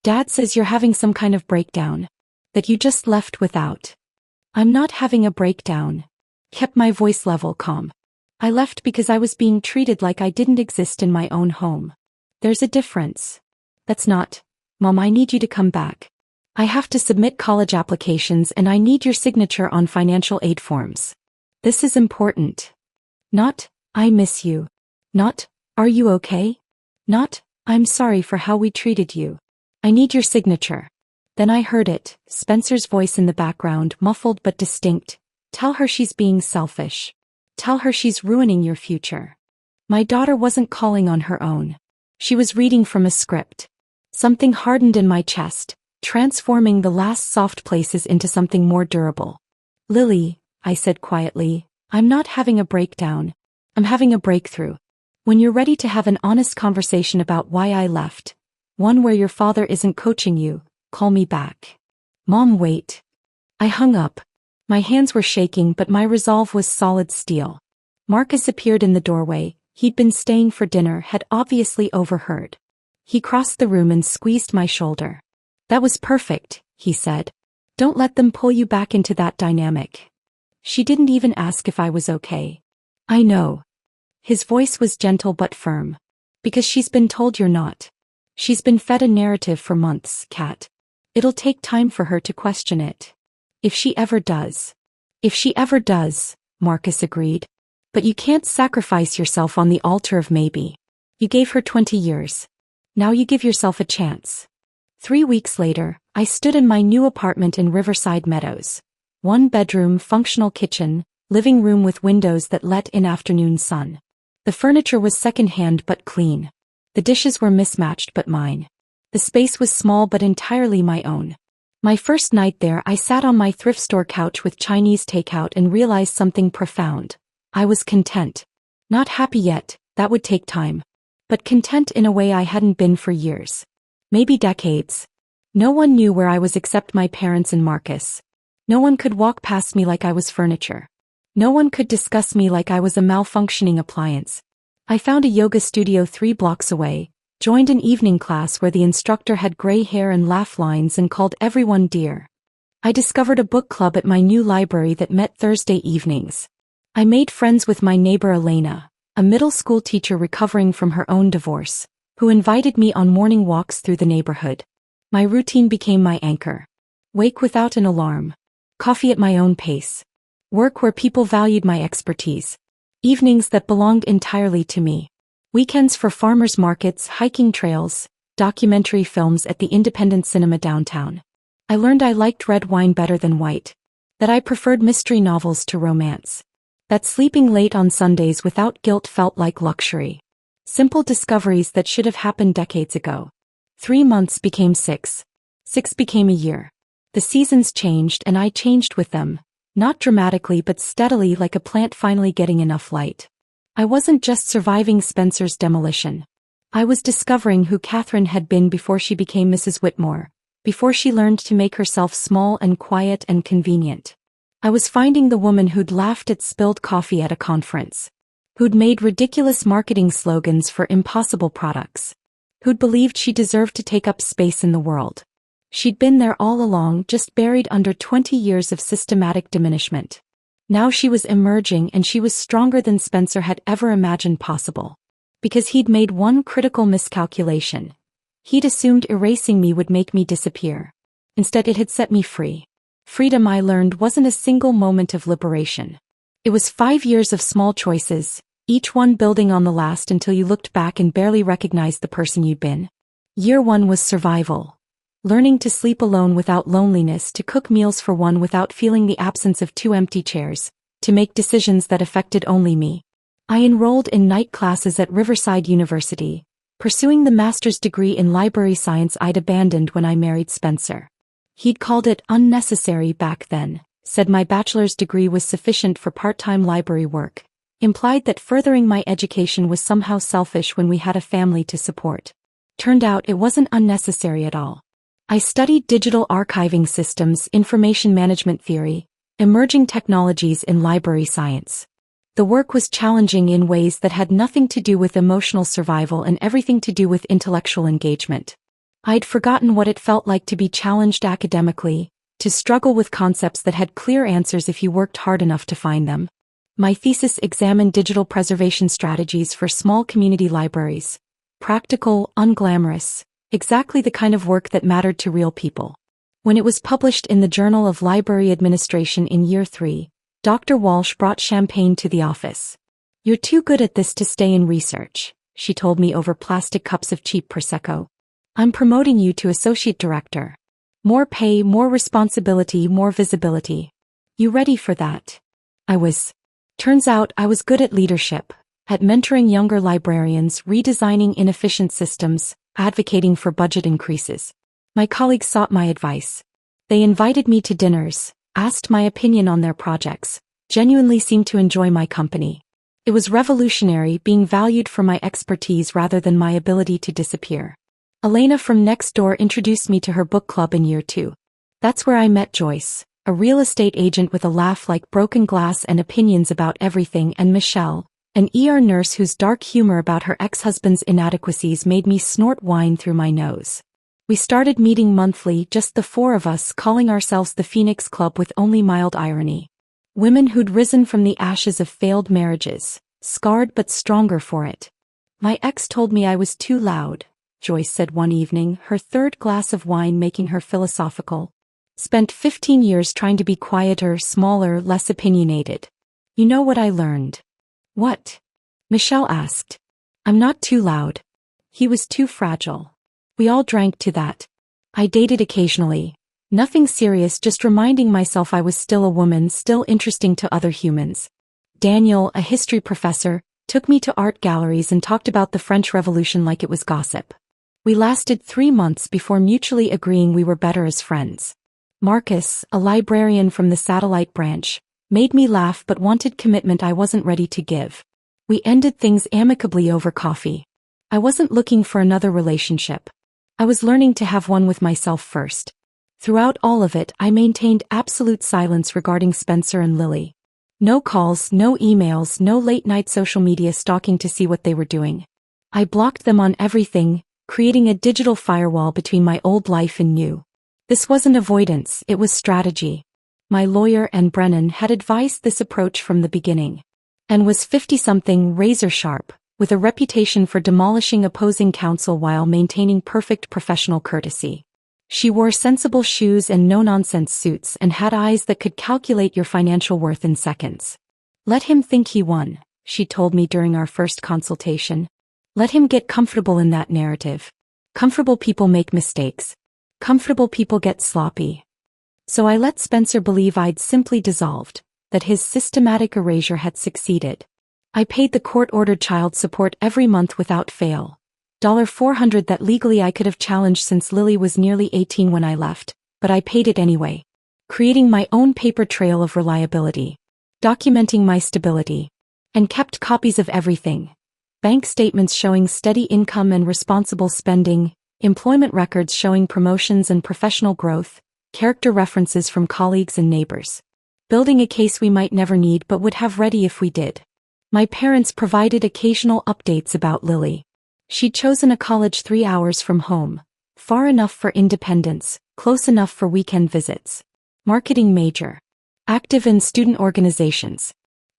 Dad says you're having some kind of breakdown. That you just left without. I'm not having a breakdown. Kept my voice level calm. I left because I was being treated like I didn't exist in my own home. There's a difference. That's not. Mom, I need you to come back. I have to submit college applications and I need your signature on financial aid forms. This is important. Not, I miss you. Not, are you okay? Not, I'm sorry for how we treated you. I need your signature. Then I heard it, Spencer's voice in the background, muffled but distinct. Tell her she's being selfish. Tell her she's ruining your future. My daughter wasn't calling on her own. She was reading from a script. Something hardened in my chest, transforming the last soft places into something more durable. Lily, I said quietly, I'm not having a breakdown. I'm having a breakthrough. When you're ready to have an honest conversation about why I left, one where your father isn't coaching you, call me back. Mom, wait. I hung up. My hands were shaking, but my resolve was solid steel. Marcus appeared in the doorway. He'd been staying for dinner, had obviously overheard. He crossed the room and squeezed my shoulder. That was perfect, he said. Don't let them pull you back into that dynamic. She didn't even ask if I was okay. I know. His voice was gentle but firm. Because she's been told you're not. She's been fed a narrative for months, Kat. It'll take time for her to question it. If she ever does. If she ever does, Marcus agreed. But you can't sacrifice yourself on the altar of maybe. You gave her 20 years. Now you give yourself a chance. 3 weeks later, I stood in my new apartment in Riverside Meadows. 1 bedroom, functional kitchen, living room with windows that let in afternoon sun. The furniture was second-hand but clean. The dishes were mismatched but mine. The space was small but entirely my own. My first night there, I sat on my thrift store couch with Chinese takeout and realized something profound. I was content. Not happy yet, that would take time. But content in a way I hadn't been for years. Maybe decades. No one knew where I was except my parents and Marcus. No one could walk past me like I was furniture. No one could discuss me like I was a malfunctioning appliance. I found a yoga studio 3 blocks away, joined an evening class where the instructor had gray hair and laugh lines and called everyone dear. I discovered a book club at my new library that met Thursday evenings. I made friends with my neighbor Elena, a middle school teacher recovering from her own divorce, who invited me on morning walks through the neighborhood. My routine became my anchor. Wake without an alarm. Coffee at my own pace. Work where people valued my expertise. Evenings that belonged entirely to me. Weekends for farmers markets, hiking trails, documentary films at the independent cinema downtown. I learned I liked red wine better than white. That I preferred mystery novels to romance. That sleeping late on Sundays without guilt felt like luxury. Simple discoveries that should have happened decades ago. 3 months became 6. 6 became a year. The seasons changed and I changed with them, not dramatically but steadily, like a plant finally getting enough light. I wasn't just surviving Spencer's demolition. I was discovering who Catherine had been before she became Mrs. Whitmore, before she learned to make herself small and quiet and convenient. I was finding the woman who'd laughed at spilled coffee at a conference. Who'd made ridiculous marketing slogans for impossible products. Who'd believed she deserved to take up space in the world. She'd been there all along, just buried under 20 years of systematic diminishment. Now she was emerging, and she was stronger than Spencer had ever imagined possible. Because he'd made one critical miscalculation. He'd assumed erasing me would make me disappear. Instead, it had set me free. Freedom, I learned, wasn't a single moment of liberation. It was 5 years of small choices, each one building on the last until you looked back and barely recognized the person you'd been. Year 1 was survival. Learning to sleep alone without loneliness, to cook meals for one without feeling the absence of 2 empty chairs, to make decisions that affected only me. I enrolled in night classes at Riverside University, pursuing the master's degree in library science I'd abandoned when I married Spencer. He'd called it unnecessary back then, said my bachelor's degree was sufficient for part-time library work, implied that furthering my education was somehow selfish when we had a family to support. Turned out it wasn't unnecessary at all. I studied digital archiving systems, information management theory, emerging technologies in library science. The work was challenging in ways that had nothing to do with emotional survival and everything to do with intellectual engagement. I'd forgotten what it felt like to be challenged academically, to struggle with concepts that had clear answers if you worked hard enough to find them. My thesis examined digital preservation strategies for small community libraries. Practical, unglamorous, exactly the kind of work that mattered to real people. When it was published in the Journal of Library Administration in year 3, Dr. Walsh brought champagne to the office. "You're too good at this to stay in research," she told me over plastic cups of cheap Prosecco. "I'm promoting you to associate director. More pay, more responsibility, more visibility. You ready for that?" I was. Turns out I was good at leadership, at mentoring younger librarians, redesigning inefficient systems, advocating for budget increases. My colleagues sought my advice. They invited me to dinners, asked my opinion on their projects, genuinely seemed to enjoy my company. It was revolutionary, being valued for my expertise rather than my ability to disappear. Elena from next door introduced me to her book club in year 2. That's where I met Joyce, a real estate agent with a laugh like broken glass and opinions about everything, and Michelle, an ER nurse whose dark humor about her ex-husband's inadequacies made me snort wine through my nose. We started meeting monthly, just the 4 of us, calling ourselves the Phoenix Club with only mild irony. Women who'd risen from the ashes of failed marriages, scarred but stronger for it. "My ex told me I was too loud," Joyce said one evening, her 3rd glass of wine making her philosophical. "Spent 15 years trying to be quieter, smaller, less opinionated. You know what I learned?" "What?" Michelle asked. "I'm not too loud. He was too fragile." We all drank to that. I dated occasionally. Nothing serious, just reminding myself I was still a woman, still interesting to other humans. Daniel, a history professor, took me to art galleries and talked about the French Revolution like it was gossip. We lasted 3 months before mutually agreeing we were better as friends. Marcus, a librarian from the satellite branch, made me laugh but wanted commitment I wasn't ready to give. We ended things amicably over coffee. I wasn't looking for another relationship. I was learning to have one with myself first. Throughout all of it, I maintained absolute silence regarding Spencer and Lily. No calls, no emails, no late-night social media stalking to see what they were doing. I blocked them on everything, creating a digital firewall between my old life and new. This wasn't avoidance, it was strategy. My lawyer and Brennan had advised this approach from the beginning. and was 50-something, razor-sharp, with a reputation for demolishing opposing counsel while maintaining perfect professional courtesy. She wore sensible shoes and no-nonsense suits and had eyes that could calculate your financial worth in seconds. "Let him think he won," she told me during our first consultation. "Let him get comfortable in that narrative. Comfortable people make mistakes. Comfortable people get sloppy." So I let Spencer believe I'd simply dissolved, that his systematic erasure had succeeded. I paid the court-ordered child support every month without fail. $400 that legally I could have challenged since Lily was nearly 18 when I left, but I paid it anyway. Creating my own paper trail of reliability. Documenting my stability. And kept copies of everything. Bank statements showing steady income and responsible spending, employment records showing promotions and professional growth, character references from colleagues and neighbors. Building a case we might never need but would have ready if we did. My parents provided occasional updates about Lily. She'd chosen a college 3 hours from home, far enough for independence, close enough for weekend visits. Marketing major. Active in student organizations.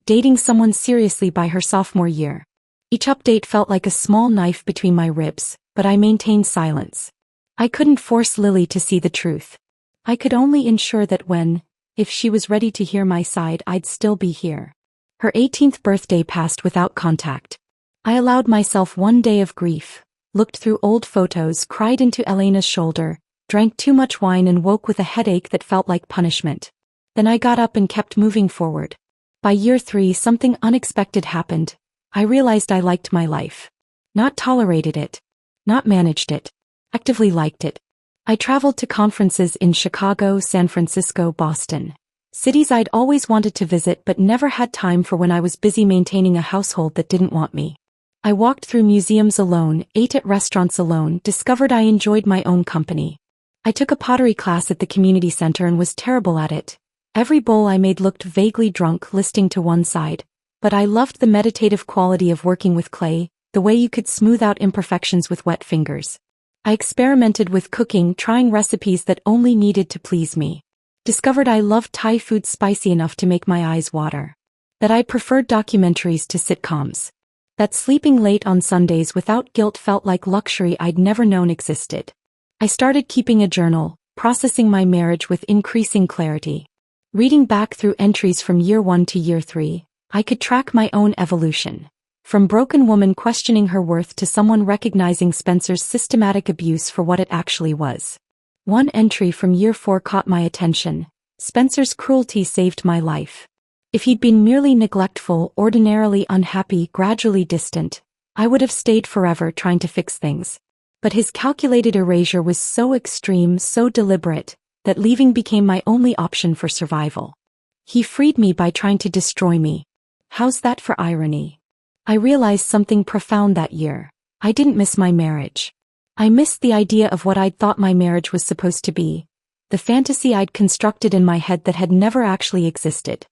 Dating someone seriously by her sophomore year. Each update felt like a small knife between my ribs, but I maintained silence. I couldn't force Lily to see the truth. I could only ensure that if she was ready to hear my side, I'd still be here. Her 18th birthday passed without contact. I allowed myself one day of grief, looked through old photos, cried into Elena's shoulder, drank too much wine and woke with a headache that felt like punishment. Then I got up and kept moving forward. By year 3, something unexpected happened. I realized I liked my life. Not tolerated it. Not managed it. Actively liked it. I traveled to conferences in Chicago, San Francisco, Boston. Cities I'd always wanted to visit but never had time for when I was busy maintaining a household that didn't want me. I walked through museums alone, ate at restaurants alone, discovered I enjoyed my own company. I took a pottery class at the community center and was terrible at it. Every bowl I made looked vaguely drunk, listing to one side. But I loved the meditative quality of working with clay, the way you could smooth out imperfections with wet fingers. I experimented with cooking, trying recipes that only needed to please me. Discovered I loved Thai food spicy enough to make my eyes water. That I preferred documentaries to sitcoms. That sleeping late on Sundays without guilt felt like luxury I'd never known existed. I started keeping a journal, processing my marriage with increasing clarity. Reading back through entries from year 1 to year 3, I could track my own evolution. From broken woman questioning her worth to someone recognizing Spencer's systematic abuse for what it actually was. One entry from year 4 caught my attention. Spencer's cruelty saved my life. If he'd been merely neglectful, ordinarily unhappy, gradually distant, I would have stayed forever trying to fix things. But his calculated erasure was so extreme, so deliberate, that leaving became my only option for survival. He freed me by trying to destroy me. How's that for irony? I realized something profound that year. I didn't miss my marriage. I missed the idea of what I'd thought my marriage was supposed to be. The fantasy I'd constructed in my head that had never actually existed.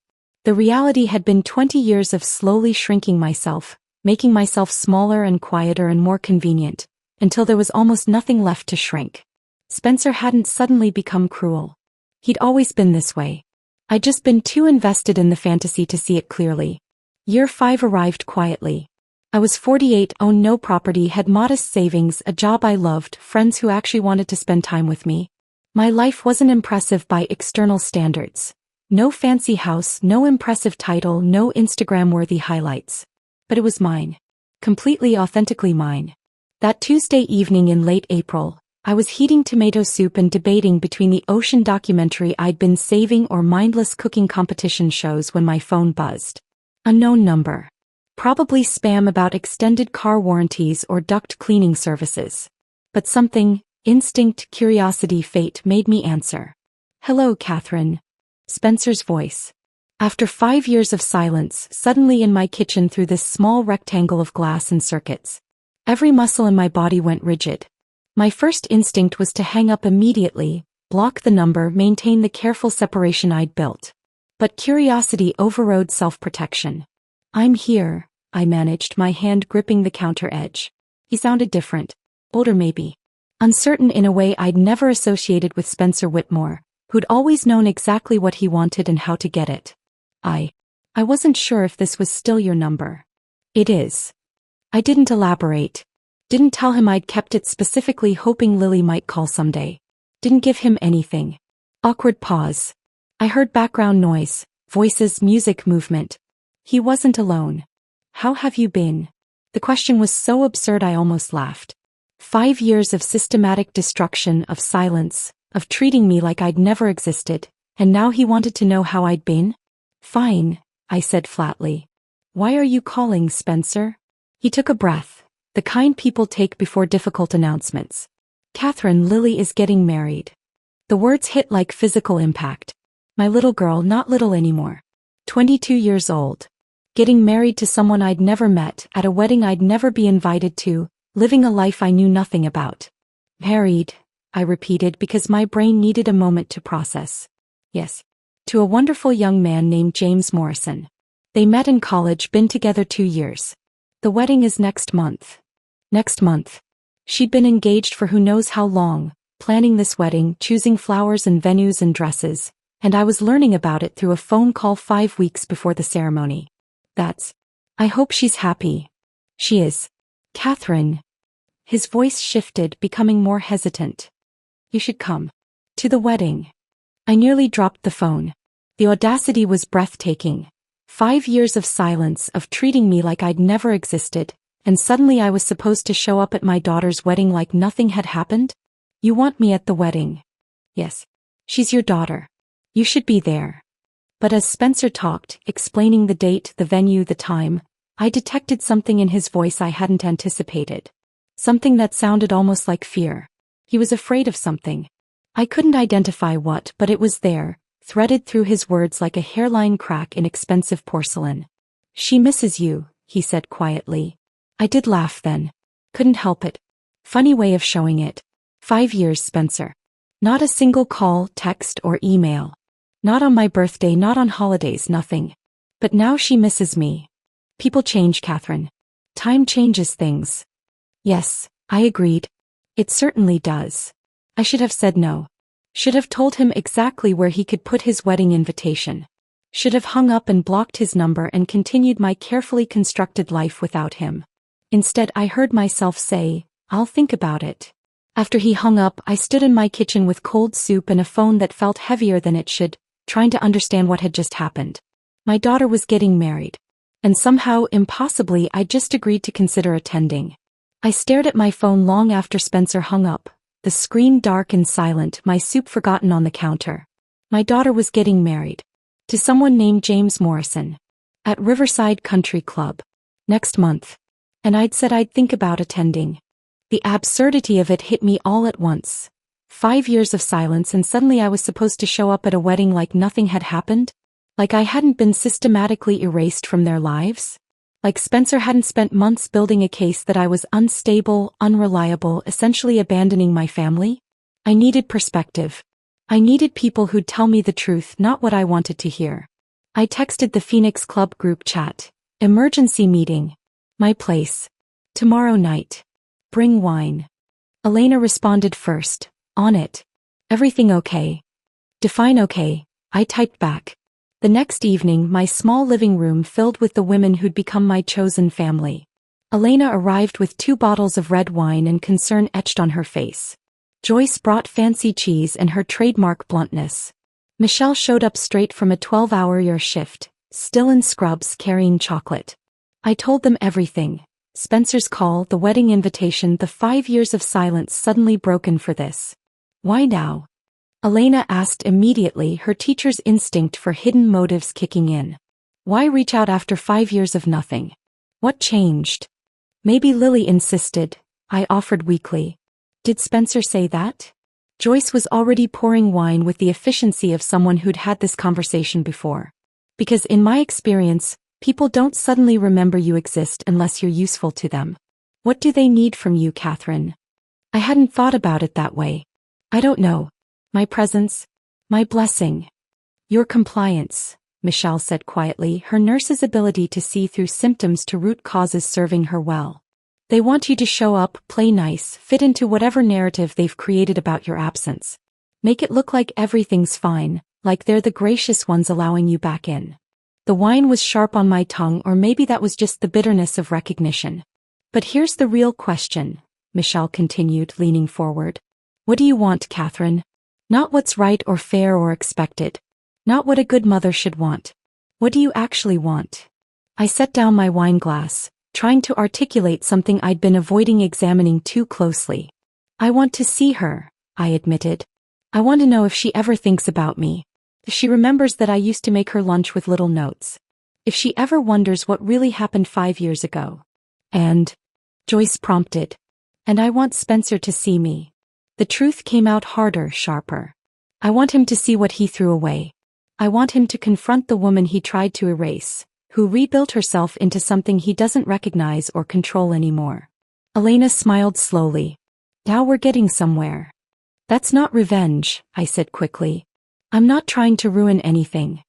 The reality had been 20 years of slowly shrinking myself, making myself smaller and quieter and more convenient, until there was almost nothing left to shrink. Spencer hadn't suddenly become cruel. He'd always been this way. I'd just been too invested in the fantasy to see it clearly. Year 5 arrived quietly. I was 48, owned no property, had modest savings, a job I loved, friends who actually wanted to spend time with me. My life wasn't impressive by external standards. No fancy house, no impressive title, no Instagram-worthy highlights. But it was mine. Completely authentically mine. That Tuesday evening in late April, I was heating tomato soup and debating between the ocean documentary I'd been saving or mindless cooking competition shows when my phone buzzed. Unknown number. Probably spam about extended car warranties or duct cleaning services. But something, instinct, curiosity, fate made me answer. "Hello, Catherine." Spencer's voice. After 5 years of silence, suddenly in my kitchen through this small rectangle of glass and circuits. Every muscle in my body went rigid. My first instinct was to hang up immediately, block the number, maintain the careful separation I'd built. But curiosity overrode self-protection. "I'm here," I managed, my hand gripping the counter edge. He sounded different. Older maybe. Uncertain in a way I'd never associated with Spencer Whitmore, who'd always known exactly what he wanted and how to get it. I I wasn't sure if this was still your number. It is. I didn't elaborate. Didn't tell him I'd kept it specifically hoping Lily might call someday. Didn't give him anything. Awkward pause. I heard background noise, voices, music, movement. He wasn't alone. How have you been? The question was so absurd I almost laughed. 5 years of systematic destruction, of silence, of treating me like I'd never existed, and now he wanted to know how I'd been? Fine, I said flatly. Why are you calling, Spencer? He took a breath, the kind people take before difficult announcements. Catherine, Lily is getting married. The words hit like physical impact. My little girl, not little anymore. 22 years old. Getting married to someone I'd never met, at a wedding I'd never be invited to, living a life I knew nothing about. Married, I repeated because my brain needed a moment to process. Yes. To a wonderful young man named James Morrison. They met in college, been together 2 years. The wedding is next month. Next month. She'd been engaged for who knows how long, planning this wedding, choosing flowers and venues and dresses, and I was learning about it through a phone call 5 weeks before the ceremony. I hope she's happy. She is. Catherine. His voice shifted, becoming more hesitant. You should come. To the wedding. I nearly dropped the phone. The audacity was breathtaking. 5 years of silence, of treating me like I'd never existed, and suddenly I was supposed to show up at my daughter's wedding like nothing had happened? You want me at the wedding? Yes. She's your daughter. You should be there. But as Spencer talked, explaining the date, the venue, the time, I detected something in his voice I hadn't anticipated. Something that sounded almost like fear. He was afraid of something. I couldn't identify what, but it was there, threaded through his words like a hairline crack in expensive porcelain. She misses you, he said quietly. I did laugh then. Couldn't help it. Funny way of showing it. 5 years, Spencer. Not a single call, text, or email. Not on my birthday, not on holidays, nothing. But now she misses me. People change, Catherine. Time changes things. Yes, I agreed. It certainly does. I should have said no. Should have told him exactly where he could put his wedding invitation. Should have hung up and blocked his number and continued my carefully constructed life without him. Instead, I heard myself say, I'll think about it. After he hung up, I stood in my kitchen with cold soup and a phone that felt heavier than it should, trying to understand what had just happened. My daughter was getting married. And somehow, impossibly, I just agreed to consider attending. I stared at my phone long after Spencer hung up, the screen dark and silent, my soup forgotten on the counter. My daughter was getting married. To someone named James Morrison. At Riverside Country Club. Next month. And I'd said I'd think about attending. The absurdity of it hit me all at once. 5 years of silence and suddenly I was supposed to show up at a wedding like nothing had happened? Like I hadn't been systematically erased from their lives? Like Spencer hadn't spent months building a case that I was unstable, unreliable, essentially abandoning my family? I needed perspective. I needed people who'd tell me the truth, not what I wanted to hear. I texted the Phoenix Club group chat. Emergency meeting. My place. Tomorrow night. Bring wine. Elena responded first. On it. Everything okay? Define okay, I typed back. The next evening, my small living room filled with the women who'd become my chosen family. Elena arrived with 2 bottles of red wine and concern etched on her face. Joyce brought fancy cheese and her trademark bluntness. Michelle showed up straight from a 12-hour shift, still in scrubs carrying chocolate. I told them everything. Spencer's call, the wedding invitation, the 5 years of silence suddenly broken for this. Why now? Elena asked immediately, her teacher's instinct for hidden motives kicking in. Why reach out after 5 years of nothing? What changed? Maybe Lily insisted, I offered weakly. Did Spencer say that? Joyce was already pouring wine with the efficiency of someone who'd had this conversation before. Because in my experience, people don't suddenly remember you exist unless you're useful to them. What do they need from you, Catherine? I hadn't thought about it that way. I don't know. My presence. My blessing. Your compliance, Michelle said quietly, her nurse's ability to see through symptoms to root causes serving her well. They want you to show up, play nice, fit into whatever narrative they've created about your absence. Make it look like everything's fine, like they're the gracious ones allowing you back in. The wine was sharp on my tongue, or maybe that was just the bitterness of recognition. But here's the real question, Michelle continued, leaning forward. What do you want, Catherine? Not what's right or fair or expected. Not what a good mother should want. What do you actually want? I set down my wine glass, trying to articulate something I'd been avoiding examining too closely. I want to see her, I admitted. I want to know if she ever thinks about me. If she remembers that I used to make her lunch with little notes. If she ever wonders what really happened 5 years ago. And, Joyce prompted. And I want Spencer to see me. The truth came out harder, sharper. I want him to see what he threw away. I want him to confront the woman he tried to erase, who rebuilt herself into something he doesn't recognize or control anymore. Elena smiled slowly. Now we're getting somewhere. That's not revenge, I said quickly. I'm not trying to ruin anything.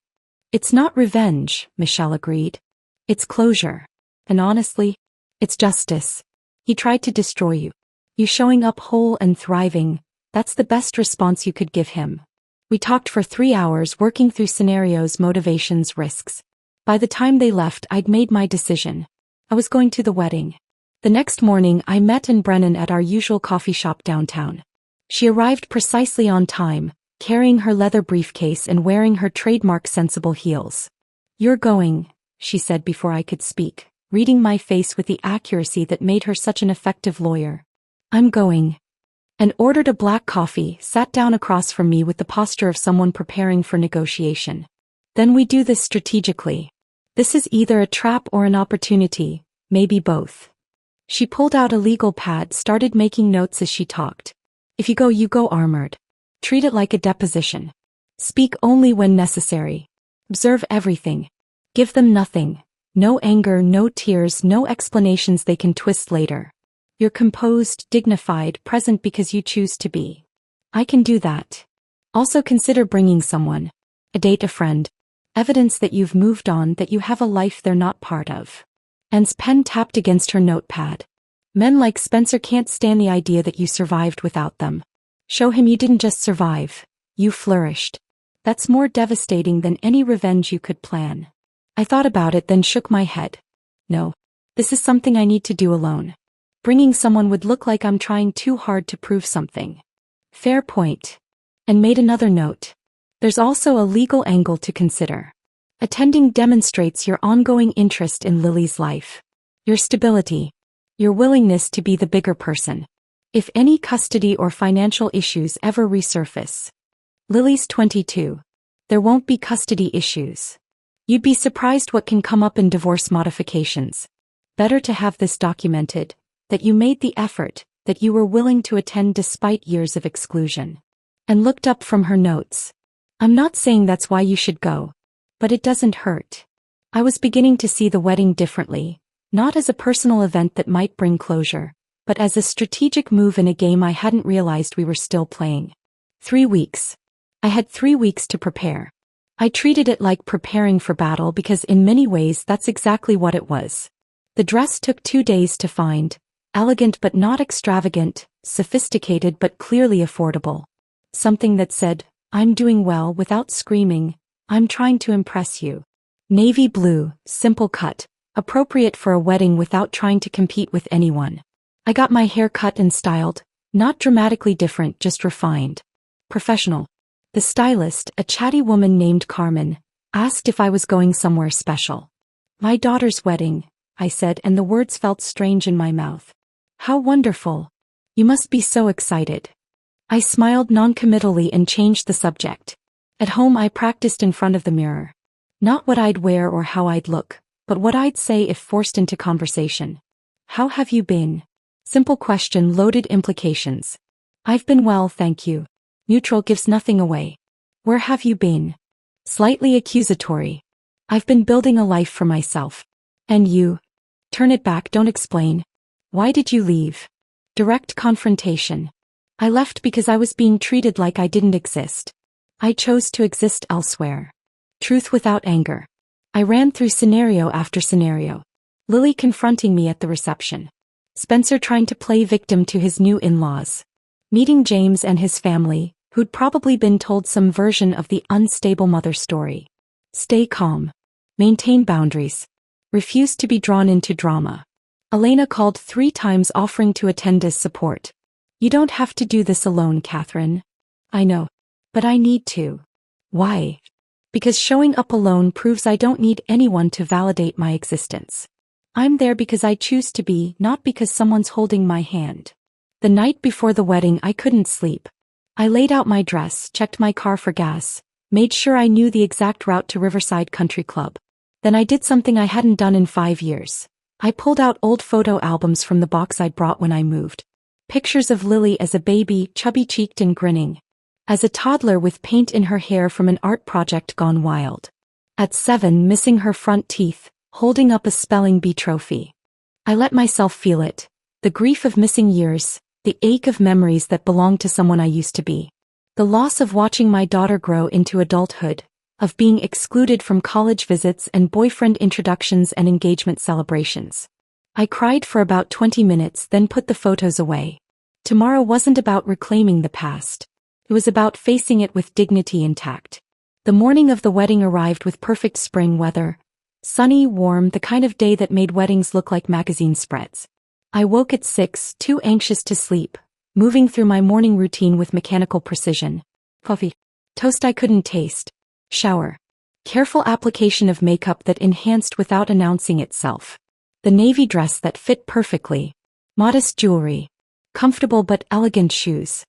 It's not revenge, Michelle agreed. It's closure. And honestly, it's justice. He tried to destroy you. You showing up whole and thriving, that's the best response you could give him. We talked for 3 hours, working through scenarios, motivations, risks. By the time they left, I'd made my decision. I was going to the wedding. The next morning, I met Brennan at our usual coffee shop downtown. She arrived precisely on time, carrying her leather briefcase and wearing her trademark sensible heels. You're going, she said before I could speak, reading my face with the accuracy that made her such an effective lawyer. I'm going. And ordered a black coffee, sat down across from me with the posture of someone preparing for negotiation. Then we do this strategically. This is either a trap or an opportunity, maybe both. She pulled out a legal pad, started making notes as she talked. If you go armored. Treat it like a deposition. Speak only when necessary. Observe everything. Give them nothing. No anger, no tears, no explanations they can twist later. You're composed, dignified, present because you choose to be. I can do that. Also consider bringing someone. A date, a friend. Evidence that you've moved on, that you have a life they're not part of. Anne's pen tapped against her notepad. Men like Spencer can't stand the idea that you survived without them. Show him you didn't just survive. You flourished. That's more devastating than any revenge you could plan. I thought about it, then shook my head. No. This is something I need to do alone. Bringing someone would look like I'm trying too hard to prove something. Fair point. And made another note. There's also a legal angle to consider. Attending demonstrates your ongoing interest in Lily's life. Your stability. Your willingness to be the bigger person. If any custody or financial issues ever resurface. Lily's 22. There won't be custody issues. You'd be surprised what can come up in divorce modifications. Better to have this documented. That you made the effort, that you were willing to attend despite years of exclusion. And looked up from her notes. I'm not saying that's why you should go. But it doesn't hurt. I was beginning to see the wedding differently, not as a personal event that might bring closure, but as a strategic move in a game I hadn't realized we were still playing. 3 weeks. I had 3 weeks to prepare. I treated it like preparing for battle because in many ways that's exactly what it was. The dress took 2 days to find. Elegant but not extravagant, sophisticated but clearly affordable. Something that said, I'm doing well without screaming, I'm trying to impress you. Navy blue, simple cut, appropriate for a wedding without trying to compete with anyone. I got my hair cut and styled, not dramatically different, just refined. Professional. The stylist, a chatty woman named Carmen, asked if I was going somewhere special. My daughter's wedding, I said, and the words felt strange in my mouth. How wonderful. You must be so excited. I smiled noncommittally and changed the subject. At home I practiced in front of the mirror. Not what I'd wear or how I'd look, but what I'd say if forced into conversation. How have you been? Simple question, loaded implications. I've been well, thank you. Neutral gives nothing away. Where have you been? Slightly accusatory. I've been building a life for myself. And you? Turn it back, don't explain. Why did you leave? Direct confrontation. I left because I was being treated like I didn't exist. I chose to exist elsewhere. Truth without anger. I ran through scenario after scenario. Lily confronting me at the reception. Spencer trying to play victim to his new in-laws. Meeting James and his family, who'd probably been told some version of the unstable mother story. Stay calm. Maintain boundaries. Refuse to be drawn into drama. Elena called 3 times offering to attend as support. You don't have to do this alone, Catherine. I know. But I need to. Why? Because showing up alone proves I don't need anyone to validate my existence. I'm there because I choose to be, not because someone's holding my hand. The night before the wedding I couldn't sleep. I laid out my dress, checked my car for gas, made sure I knew the exact route to Riverside Country Club. Then I did something I hadn't done in 5 years. I pulled out old photo albums from the box I'd brought when I moved. Pictures of Lily as a baby, chubby-cheeked and grinning. As a toddler with paint in her hair from an art project gone wild. At 7, missing her front teeth, holding up a spelling bee trophy. I let myself feel it. The grief of missing years, the ache of memories that belonged to someone I used to be. The loss of watching my daughter grow into adulthood, of being excluded from college visits and boyfriend introductions and engagement celebrations. I cried for about 20 minutes, then put the photos away. Tomorrow wasn't about reclaiming the past. It was about facing it with dignity intact. The morning of the wedding arrived with perfect spring weather. Sunny, warm, the kind of day that made weddings look like magazine spreads. I woke at 6, too anxious to sleep, moving through my morning routine with mechanical precision. Coffee. Toast I couldn't taste. Shower. Careful application of makeup that enhanced without announcing itself. The navy dress that fit perfectly. Modest jewelry. Comfortable but elegant shoes.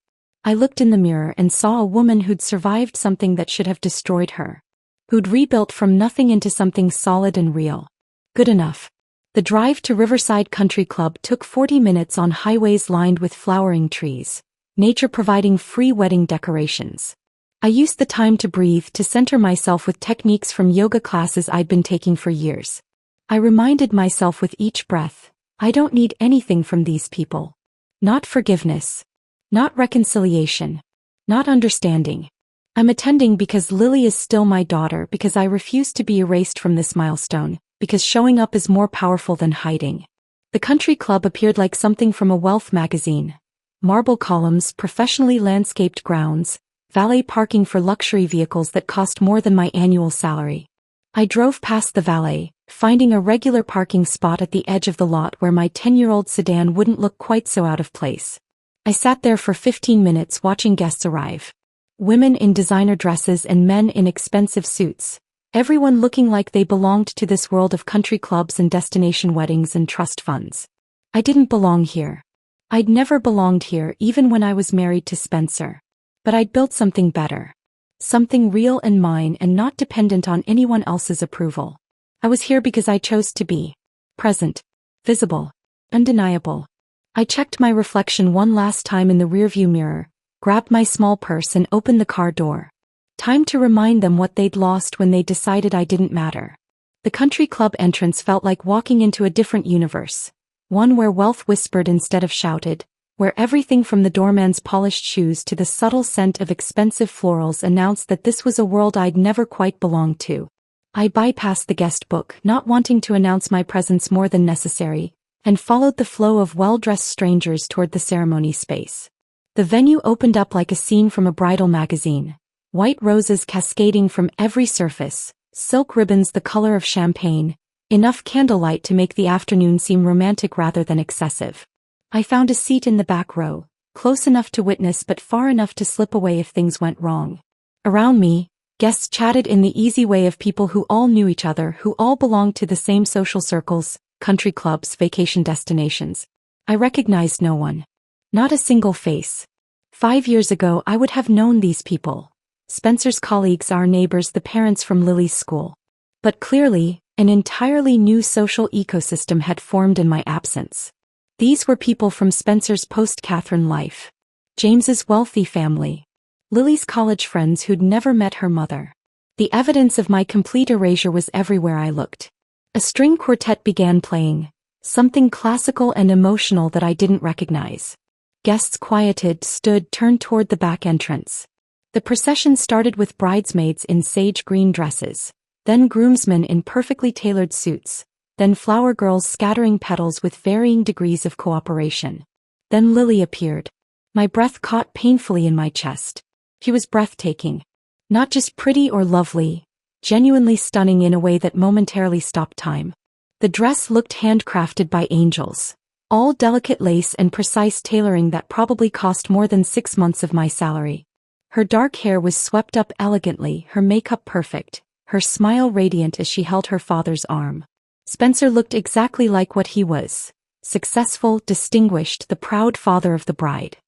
I looked in the mirror and saw a woman who'd survived something that should have destroyed her. Who'd rebuilt from nothing into something solid and real. Good enough. The drive to Riverside Country Club took 40 minutes on highways lined with flowering trees, nature providing free wedding decorations. I used the time to breathe, to center myself with techniques from yoga classes I'd been taking for years. I reminded myself with each breath, I don't need anything from these people. Not forgiveness. Not reconciliation. Not understanding. I'm attending because Lily is still my daughter, because I refuse to be erased from this milestone, because showing up is more powerful than hiding. The country club appeared like something from a wealth magazine. Marble columns, professionally landscaped grounds, valet parking for luxury vehicles that cost more than my annual salary. I drove past the valet, finding a regular parking spot at the edge of the lot where my 10-year-old sedan wouldn't look quite so out of place. I sat there for 15 minutes watching guests arrive. Women in designer dresses and men in expensive suits. Everyone looking like they belonged to this world of country clubs and destination weddings and trust funds. I didn't belong here. I'd never belonged here even when I was married to Spencer. But I'd built something better. Something real and mine and not dependent on anyone else's approval. I was here because I chose to be. Present. Visible. Undeniable. I checked my reflection one last time in the rearview mirror, grabbed my small purse and opened the car door. Time to remind them what they'd lost when they decided I didn't matter. The country club entrance felt like walking into a different universe. One where wealth whispered instead of shouted, where everything from the doorman's polished shoes to the subtle scent of expensive florals announced that this was a world I'd never quite belonged to. I bypassed the guest book, not wanting to announce my presence more than necessary, and followed the flow of well-dressed strangers toward the ceremony space. The venue opened up like a scene from a bridal magazine. White roses cascading from every surface, silk ribbons the color of champagne, enough candlelight to make the afternoon seem romantic rather than excessive. I found a seat in the back row, close enough to witness but far enough to slip away if things went wrong. Around me, guests chatted in the easy way of people who all knew each other, who all belonged to the same social circles, country clubs, vacation destinations. I recognized no one. Not a single face. 5 years ago I would have known these people. Spencer's colleagues, our neighbors, the parents from Lily's school. But clearly, an entirely new social ecosystem had formed in my absence. These were people from Spencer's post-Catherine life. James's wealthy family. Lily's college friends who'd never met her mother. The evidence of my complete erasure was everywhere I looked. A string quartet began playing, something classical and emotional that I didn't recognize. Guests quieted, stood, turned toward the back entrance. The procession started with bridesmaids in sage green dresses, then groomsmen in perfectly tailored suits, then flower girls scattering petals with varying degrees of cooperation. Then Lily appeared. My breath caught painfully in my chest. She was breathtaking. Not just pretty or lovely. genuinely stunning in a way that momentarily stopped time. The dress looked handcrafted by angels. All delicate lace and precise tailoring that probably cost more than 6 months of my salary. Her dark hair was swept up elegantly, her makeup perfect, her smile radiant as she held her father's arm. Spencer looked exactly like what he was. Successful, distinguished, the proud father of the bride.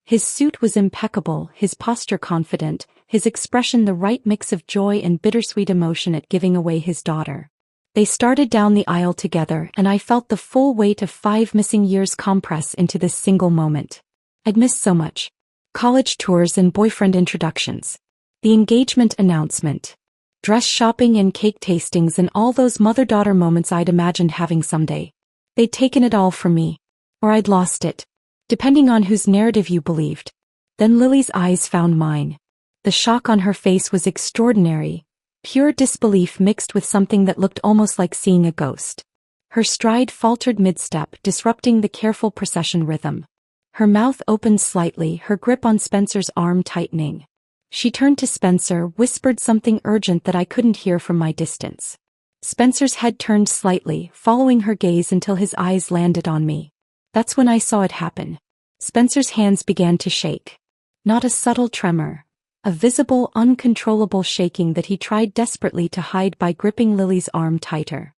His suit was impeccable, his posture confident, his expression the right mix of joy and bittersweet emotion at giving away his daughter. They started down the aisle together, and I felt the full weight of 5 missing years compress into this single moment. I'd missed so much. College tours and boyfriend introductions. The engagement announcement. Dress shopping and cake tastings and all those mother-daughter moments I'd imagined having someday. They'd taken it all from me. Or I'd lost it. Depending on whose narrative you believed. Then Lily's eyes found mine. The shock on her face was extraordinary. Pure disbelief mixed with something that looked almost like seeing a ghost. Her stride faltered mid-step, disrupting the careful procession rhythm. Her mouth opened slightly, her grip on Spencer's arm tightening. She turned to Spencer, whispered something urgent that I couldn't hear from my distance. Spencer's head turned slightly, following her gaze until his eyes landed on me. That's when I saw it happen. Spencer's hands began to shake. Not a subtle tremor. A visible, uncontrollable shaking that he tried desperately to hide by gripping Lily's arm tighter.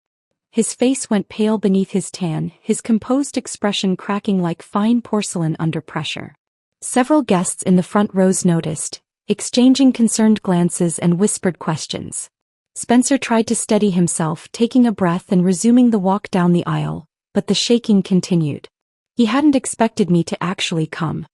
His face went pale beneath his tan, his composed expression cracking like fine porcelain under pressure. Several guests in the front rows noticed, exchanging concerned glances and whispered questions. Spencer tried to steady himself, taking a breath and resuming the walk down the aisle, but the shaking continued. He hadn't expected me to actually come.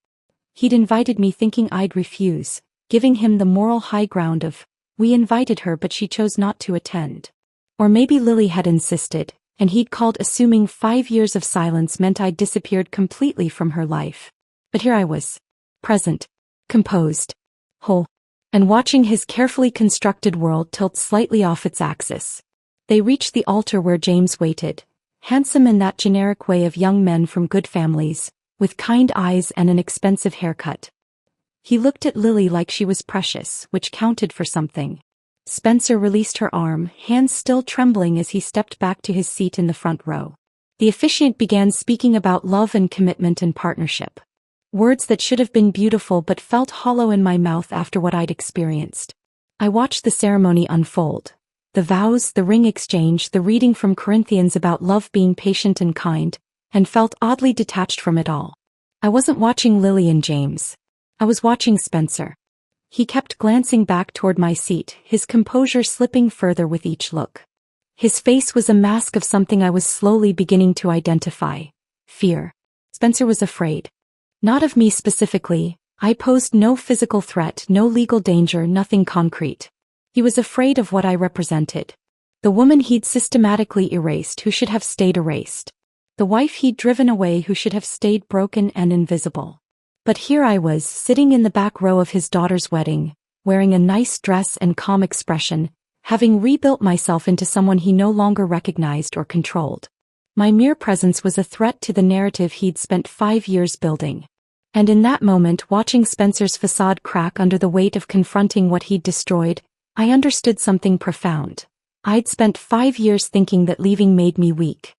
He'd invited me thinking I'd refuse, giving him the moral high ground of, we invited her but she chose not to attend. Or maybe Lily had insisted, and he'd called assuming 5 years of silence meant I'd disappeared completely from her life. But here I was. Present. Composed. Whole. And watching his carefully constructed world tilt slightly off its axis. They reached the altar where James waited, handsome in that generic way of young men from good families, with kind eyes and an expensive haircut. He looked at Lily like she was precious, which counted for something. Spencer released her arm, hands still trembling as he stepped back to his seat in the front row. The officiant began speaking about love and commitment and partnership. Words that should have been beautiful but felt hollow in my mouth after what I'd experienced. I watched the ceremony unfold. The vows, the ring exchange, the reading from Corinthians about love being patient and kind, and felt oddly detached from it all. I wasn't watching Lily and James. I was watching Spencer. He kept glancing back toward my seat, his composure slipping further with each look. His face was a mask of something I was slowly beginning to identify. Fear. Spencer was afraid. Not of me specifically. I posed no physical threat, no legal danger, nothing concrete. He was afraid of what I represented. The woman he'd systematically erased who should have stayed erased. The wife he'd driven away who should have stayed broken and invisible. But here I was, sitting in the back row of his daughter's wedding, wearing a nice dress and calm expression, having rebuilt myself into someone he no longer recognized or controlled. My mere presence was a threat to the narrative he'd spent 5 years building. And in that moment, watching Spencer's facade crack under the weight of confronting what he'd destroyed, I understood something profound. I'd spent 5 years thinking that leaving made me weak.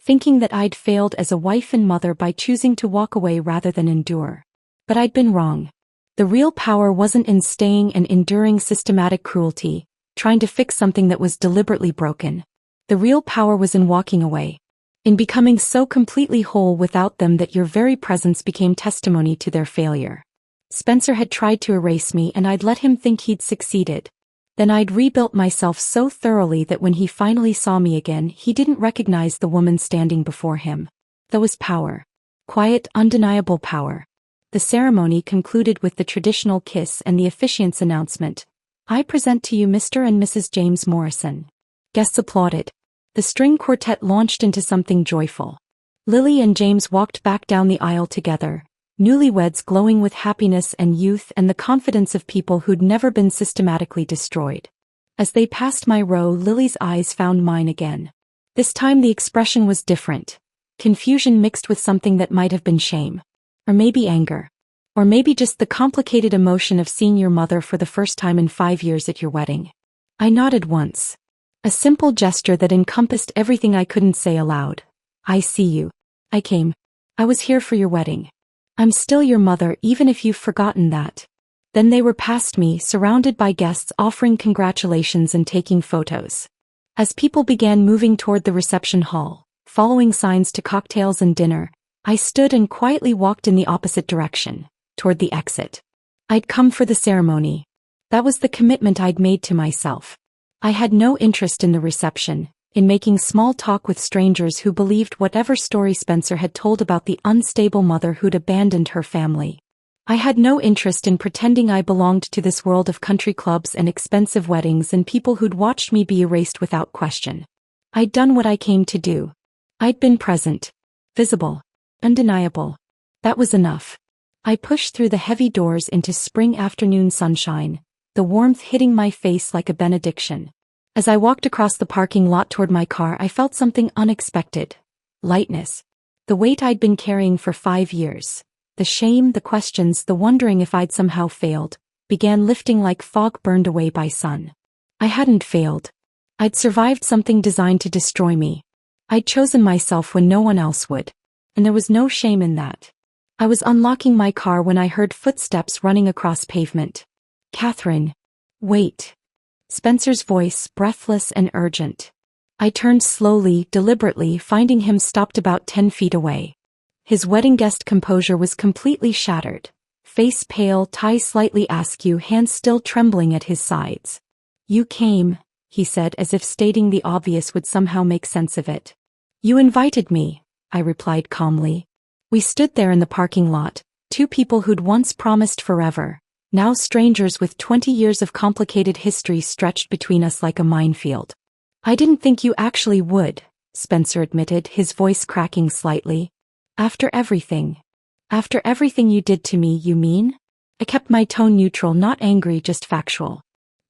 Thinking that I'd failed as a wife and mother by choosing to walk away rather than endure. But I'd been wrong. The real power wasn't in staying and enduring systematic cruelty, trying to fix something that was deliberately broken. The real power was in walking away. In becoming so completely whole without them that your very presence became testimony to their failure. Spencer had tried to erase me and I'd let him think he'd succeeded. Then I'd rebuilt myself so thoroughly that when he finally saw me again, he didn't recognize the woman standing before him. That was power. Quiet, undeniable power. The ceremony concluded with the traditional kiss and the officiant's announcement. I present to you Mr. and Mrs. James Morrison. Guests applauded. The string quartet launched into something joyful. Lily and James walked back down the aisle together, newlyweds glowing with happiness and youth and the confidence of people who'd never been systematically destroyed. As they passed my row, Lily's eyes found mine again. This time the expression was different. Confusion mixed with something that might have been shame. Or maybe anger. Or maybe just the complicated emotion of seeing your mother for the first time in 5 years at your wedding. I nodded once. A simple gesture that encompassed everything I couldn't say aloud. I see you. I came. I was here for your wedding. I'm still your mother even if you've forgotten that. Then they were past me, surrounded by guests offering congratulations and taking photos. As people began moving toward the reception hall, following signs to cocktails and dinner, I stood and quietly walked in the opposite direction, toward the exit. I'd come for the ceremony. That was the commitment I'd made to myself. I had no interest in the reception, in making small talk with strangers who believed whatever story Spencer had told about the unstable mother who'd abandoned her family. I had no interest in pretending I belonged to this world of country clubs and expensive weddings and people who'd watched me be erased without question. I'd done what I came to do. I'd been present. Visible. Undeniable. That was enough. I pushed through the heavy doors into spring afternoon sunshine, the warmth hitting my face like a benediction. As I walked across the parking lot toward my car, I felt something unexpected. Lightness. The weight I'd been carrying for 5 years. The shame, the questions, the wondering if I'd somehow failed, began lifting like fog burned away by sun. I hadn't failed. I'd survived something designed to destroy me. I'd chosen myself when no one else would. And there was no shame in that. I was unlocking my car when I heard footsteps running across pavement. Catherine. Wait. Spencer's voice, breathless and urgent. I turned slowly, deliberately, finding him stopped about 10 feet away. His wedding guest composure was completely shattered. Face pale, tie slightly askew, hands still trembling at his sides. You came, he said, as if stating the obvious would somehow make sense of it. You invited me, I replied calmly. We stood there in the parking lot, two people who'd once promised forever, now strangers with 20 years of complicated history stretched between us like a minefield. I didn't think you actually would, Spencer admitted, his voice cracking slightly. After everything you did to me, you mean? I kept my tone neutral, not angry, just factual.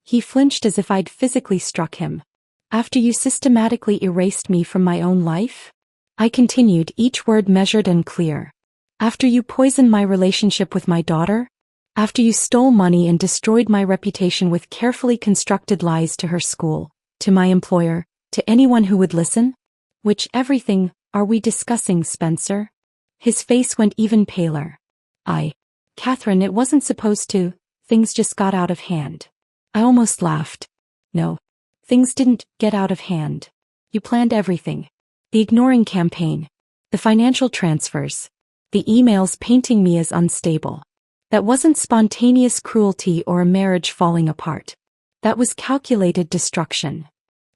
He flinched as if I'd physically struck him. After you systematically erased me from my own life? I continued, each word measured and clear. After you poisoned my relationship with my daughter? After you stole money and destroyed my reputation with carefully constructed lies to her school, to my employer, to anyone who would listen? Which everything are we discussing, Spencer? His face went even paler. Catherine, it wasn't supposed to, things just got out of hand. I almost laughed. No. Things didn't get out of hand. You planned everything. The ignoring campaign. The financial transfers. The emails painting me as unstable. That wasn't spontaneous cruelty or a marriage falling apart. That was calculated destruction.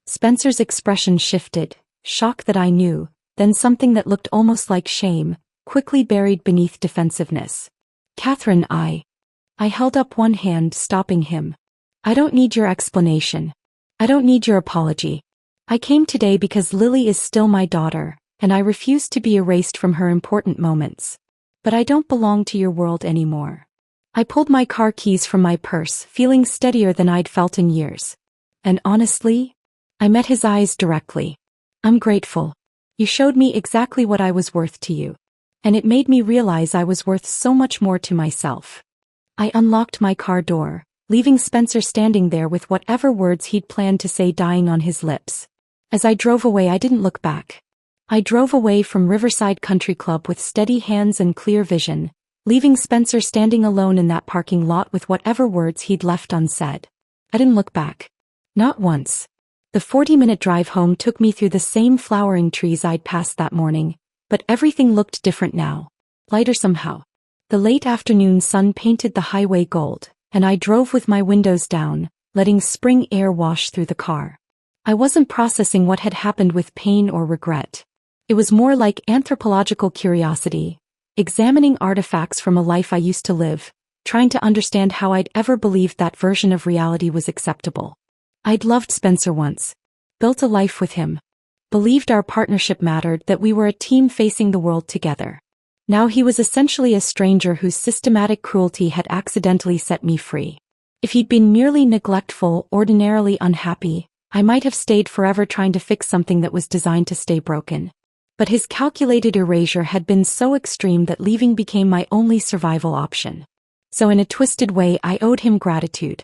Spencer's expression shifted, shock that I knew, then something that looked almost like shame, quickly buried beneath defensiveness. Catherine, I held up one hand, stopping him. I don't need your explanation. I don't need your apology. I came today because Lily is still my daughter, and I refuse to be erased from her important moments. But I don't belong to your world anymore. I pulled my car keys from my purse, feeling steadier than I'd felt in years. And honestly, I met his eyes directly. I'm grateful. You showed me exactly what I was worth to you. And it made me realize I was worth so much more to myself. I unlocked my car door, leaving Spencer standing there with whatever words he'd planned to say dying on his lips. As I drove away, I didn't look back. I drove away from Riverside Country Club with steady hands and clear vision, leaving Spencer standing alone in that parking lot with whatever words he'd left unsaid. I didn't look back. Not once. The 40-minute drive home took me through the same flowering trees I'd passed that morning, but everything looked different now. Lighter somehow. The late afternoon sun painted the highway gold, and I drove with my windows down, letting spring air wash through the car. I wasn't processing what had happened with pain or regret. It was more like anthropological curiosity, examining artifacts from a life I used to live, trying to understand how I'd ever believed that version of reality was acceptable. I'd loved Spencer once, built a life with him, believed our partnership mattered, that we were a team facing the world together. Now he was essentially a stranger whose systematic cruelty had accidentally set me free. If he'd been merely neglectful, ordinarily unhappy, I might have stayed forever trying to fix something that was designed to stay broken. But his calculated erasure had been so extreme that leaving became my only survival option. So in a twisted way, I owed him gratitude.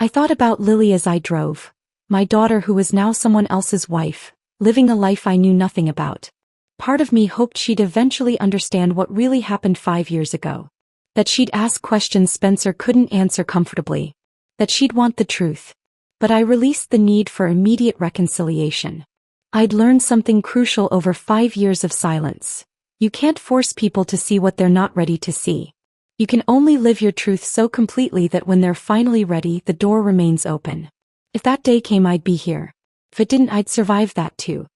I thought about Lily as I drove, My daughter who was now someone else's wife, living a life I knew nothing about. Part of me hoped she'd eventually understand what really happened 5 years ago. That she'd ask questions Spencer couldn't answer comfortably. That she'd want the truth. But I released the need for immediate reconciliation. I'd learned something crucial over 5 years of silence. You can't force people to see what they're not ready to see. You can only live your truth so completely that when they're finally ready, the door remains open. If that day came, I'd be here. If it didn't, I'd survive that too.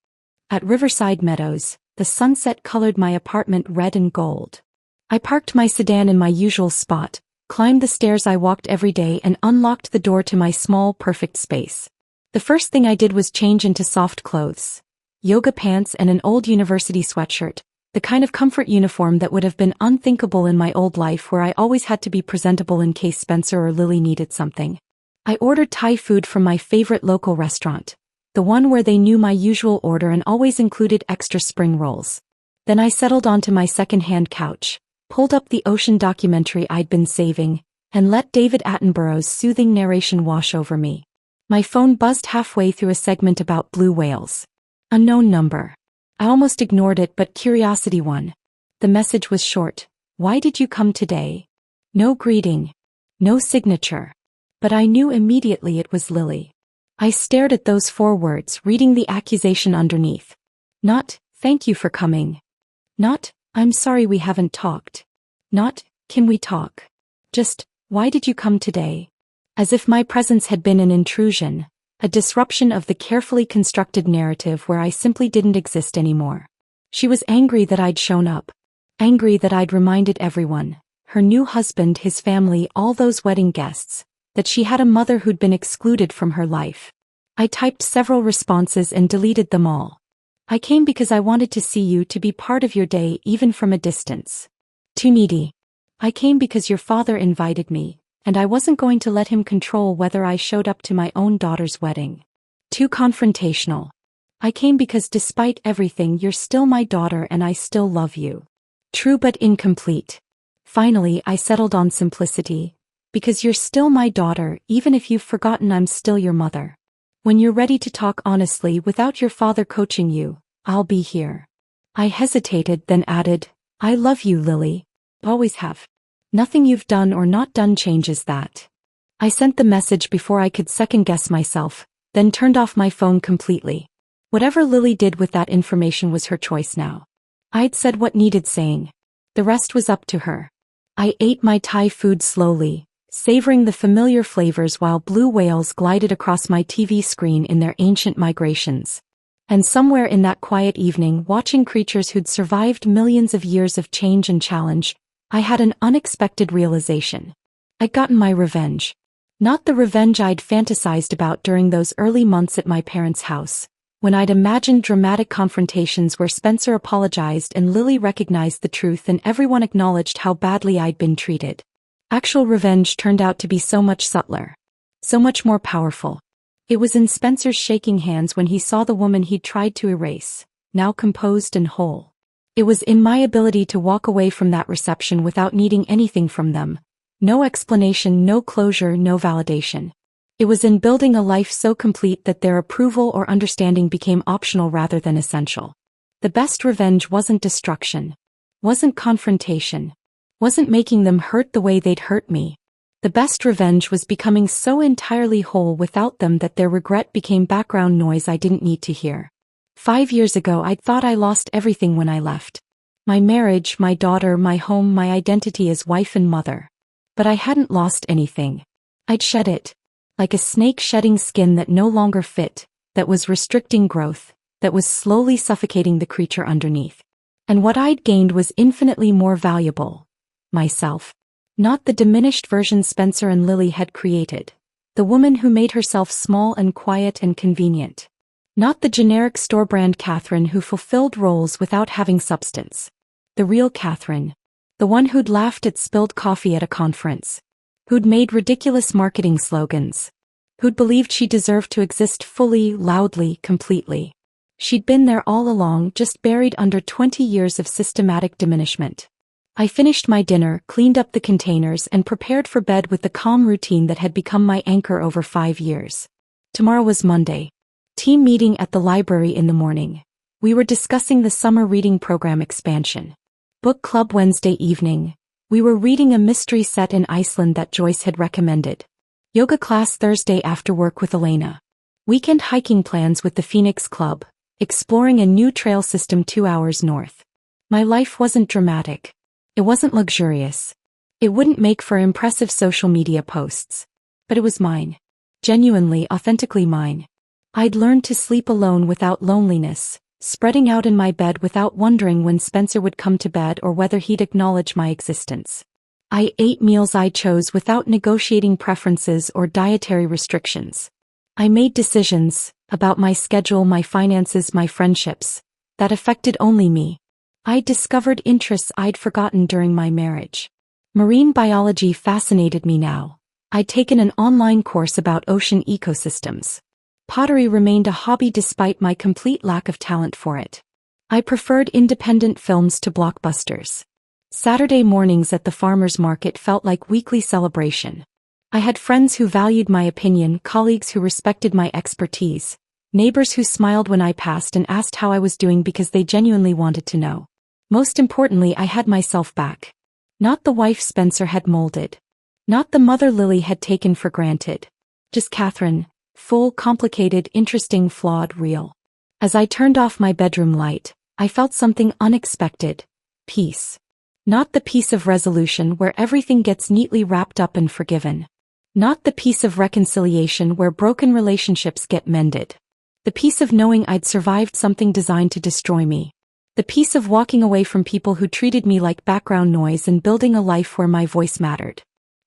At Riverside Meadows, the sunset colored my apartment red and gold. I parked my sedan in my usual spot, climbed the stairs I walked every day, and unlocked the door to my small, perfect space. The first thing I did was change into soft clothes. Yoga pants and an old university sweatshirt, the kind of comfort uniform that would have been unthinkable in my old life where I always had to be presentable in case Spencer or Lily needed something. I ordered Thai food from my favorite local restaurant, the one where they knew my usual order and always included extra spring rolls. Then I settled onto my second-hand couch, pulled up the ocean documentary I'd been saving, and let David Attenborough's soothing narration wash over me. My phone buzzed halfway through a segment about blue whales. Unknown number. I almost ignored it, but curiosity won. The message was short. Why did you come today? No greeting. No signature. But I knew immediately it was Lily. I stared at those 4 words, reading the accusation underneath. Not, thank you for coming. Not, I'm sorry we haven't talked. Not, can we talk? Just, why did you come today? As if my presence had been an intrusion. A disruption of the carefully constructed narrative where I simply didn't exist anymore. She was angry that I'd shown up. Angry that I'd reminded everyone, her new husband, his family, all those wedding guests, that she had a mother who'd been excluded from her life. I typed several responses and deleted them all. I came because I wanted to see you, to be part of your day even from a distance. Too needy. I came because your father invited me, and I wasn't going to let him control whether I showed up to my own daughter's wedding. Too confrontational. I came because despite everything you're still my daughter and I still love you. True but incomplete. Finally I settled on simplicity. Because you're still my daughter even if you've forgotten I'm still your mother. When you're ready to talk honestly without your father coaching you, I'll be here. I hesitated, then added, I love you, Lily. Always have. Nothing you've done or not done changes that. I sent the message before I could second-guess myself, then turned off my phone completely. Whatever Lily did with that information was her choice now. I'd said what needed saying. The rest was up to her. I ate my Thai food slowly, savoring the familiar flavors while blue whales glided across my TV screen in their ancient migrations. And somewhere in that quiet evening, watching creatures who'd survived millions of years of change and challenge, I had an unexpected realization. I'd gotten my revenge. Not the revenge I'd fantasized about during those early months at my parents' house, when I'd imagined dramatic confrontations where Spencer apologized and Lily recognized the truth and everyone acknowledged how badly I'd been treated. Actual revenge turned out to be so much subtler. So much more powerful. It was in Spencer's shaking hands when he saw the woman he'd tried to erase, now composed and whole. It was in my ability to walk away from that reception without needing anything from them. No explanation, no closure, no validation. It was in building a life so complete that their approval or understanding became optional rather than essential. The best revenge wasn't destruction. Wasn't confrontation. Wasn't making them hurt the way they'd hurt me. The best revenge was becoming so entirely whole without them that their regret became background noise I didn't need to hear. 5 years ago I'd thought I lost everything when I left. My marriage, my daughter, my home, my identity as wife and mother. But I hadn't lost anything. I'd shed it. Like a snake shedding skin that no longer fit, that was restricting growth, that was slowly suffocating the creature underneath. And what I'd gained was infinitely more valuable. Myself. Not the diminished version Spencer and Lily had created. The woman who made herself small and quiet and convenient. Not the generic store-brand Catherine who fulfilled roles without having substance. The real Catherine. The one who'd laughed at spilled coffee at a conference. Who'd made ridiculous marketing slogans. Who'd believed she deserved to exist fully, loudly, completely. She'd been there all along, just buried under 20 years of systematic diminishment. I finished my dinner, cleaned up the containers, and prepared for bed with the calm routine that had become my anchor over 5 years. Tomorrow was Monday. Team meeting at the library in the morning. We were discussing the summer reading program expansion. Book club Wednesday evening. We were reading a mystery set in Iceland that Joyce had recommended. Yoga class Thursday after work with Elena. Weekend hiking plans with the Phoenix Club, exploring a new trail system 2 hours north. My life wasn't dramatic. It wasn't luxurious. It wouldn't make for impressive social media posts. But it was mine. Genuinely, authentically mine. I'd learned to sleep alone without loneliness, spreading out in my bed without wondering when Spencer would come to bed or whether he'd acknowledge my existence. I ate meals I chose without negotiating preferences or dietary restrictions. I made decisions about my schedule, my finances, my friendships that affected only me. I discovered interests I'd forgotten during my marriage. Marine biology fascinated me now. I'd taken an online course about ocean ecosystems. Pottery remained a hobby despite my complete lack of talent for it. I preferred independent films to blockbusters. Saturday mornings at the farmer's market felt like weekly celebration. I had friends who valued my opinion, colleagues who respected my expertise, neighbors who smiled when I passed and asked how I was doing because they genuinely wanted to know. Most importantly, I had myself back. Not the wife Spencer had molded. Not the mother Lily had taken for granted. Just Catherine, full, complicated, interesting, flawed, real. As I turned off my bedroom light, I felt something unexpected. Peace. Not the peace of resolution where everything gets neatly wrapped up and forgiven. Not the peace of reconciliation where broken relationships get mended. The peace of knowing I'd survived something designed to destroy me. The peace of walking away from people who treated me like background noise and building a life where my voice mattered.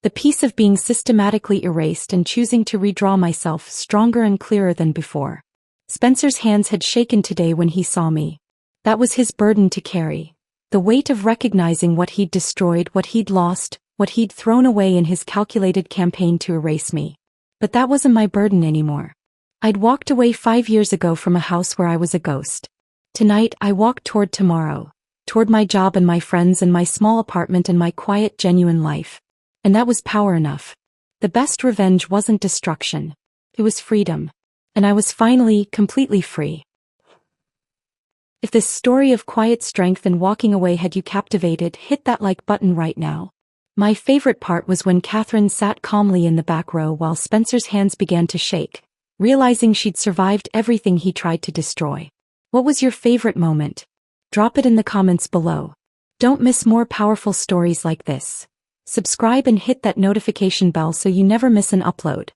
The peace of being systematically erased and choosing to redraw myself stronger and clearer than before. Spencer's hands had shaken today when he saw me. That was his burden to carry. The weight of recognizing what he'd destroyed, what he'd lost, what he'd thrown away in his calculated campaign to erase me. But that wasn't my burden anymore. I'd walked away 5 years ago from a house where I was a ghost. Tonight I walked toward tomorrow, toward my job and my friends and my small apartment and my quiet, genuine life. And that was power enough. The best revenge wasn't destruction. It was freedom. And I was finally, completely free. If this story of quiet strength and walking away had you captivated, hit that like button right now. My favorite part was when Catherine sat calmly in the back row while Spencer's hands began to shake, realizing she'd survived everything he tried to destroy. What was your favorite moment? Drop it in the comments below. Don't miss more powerful stories like this. Subscribe and hit that notification bell so you never miss an upload.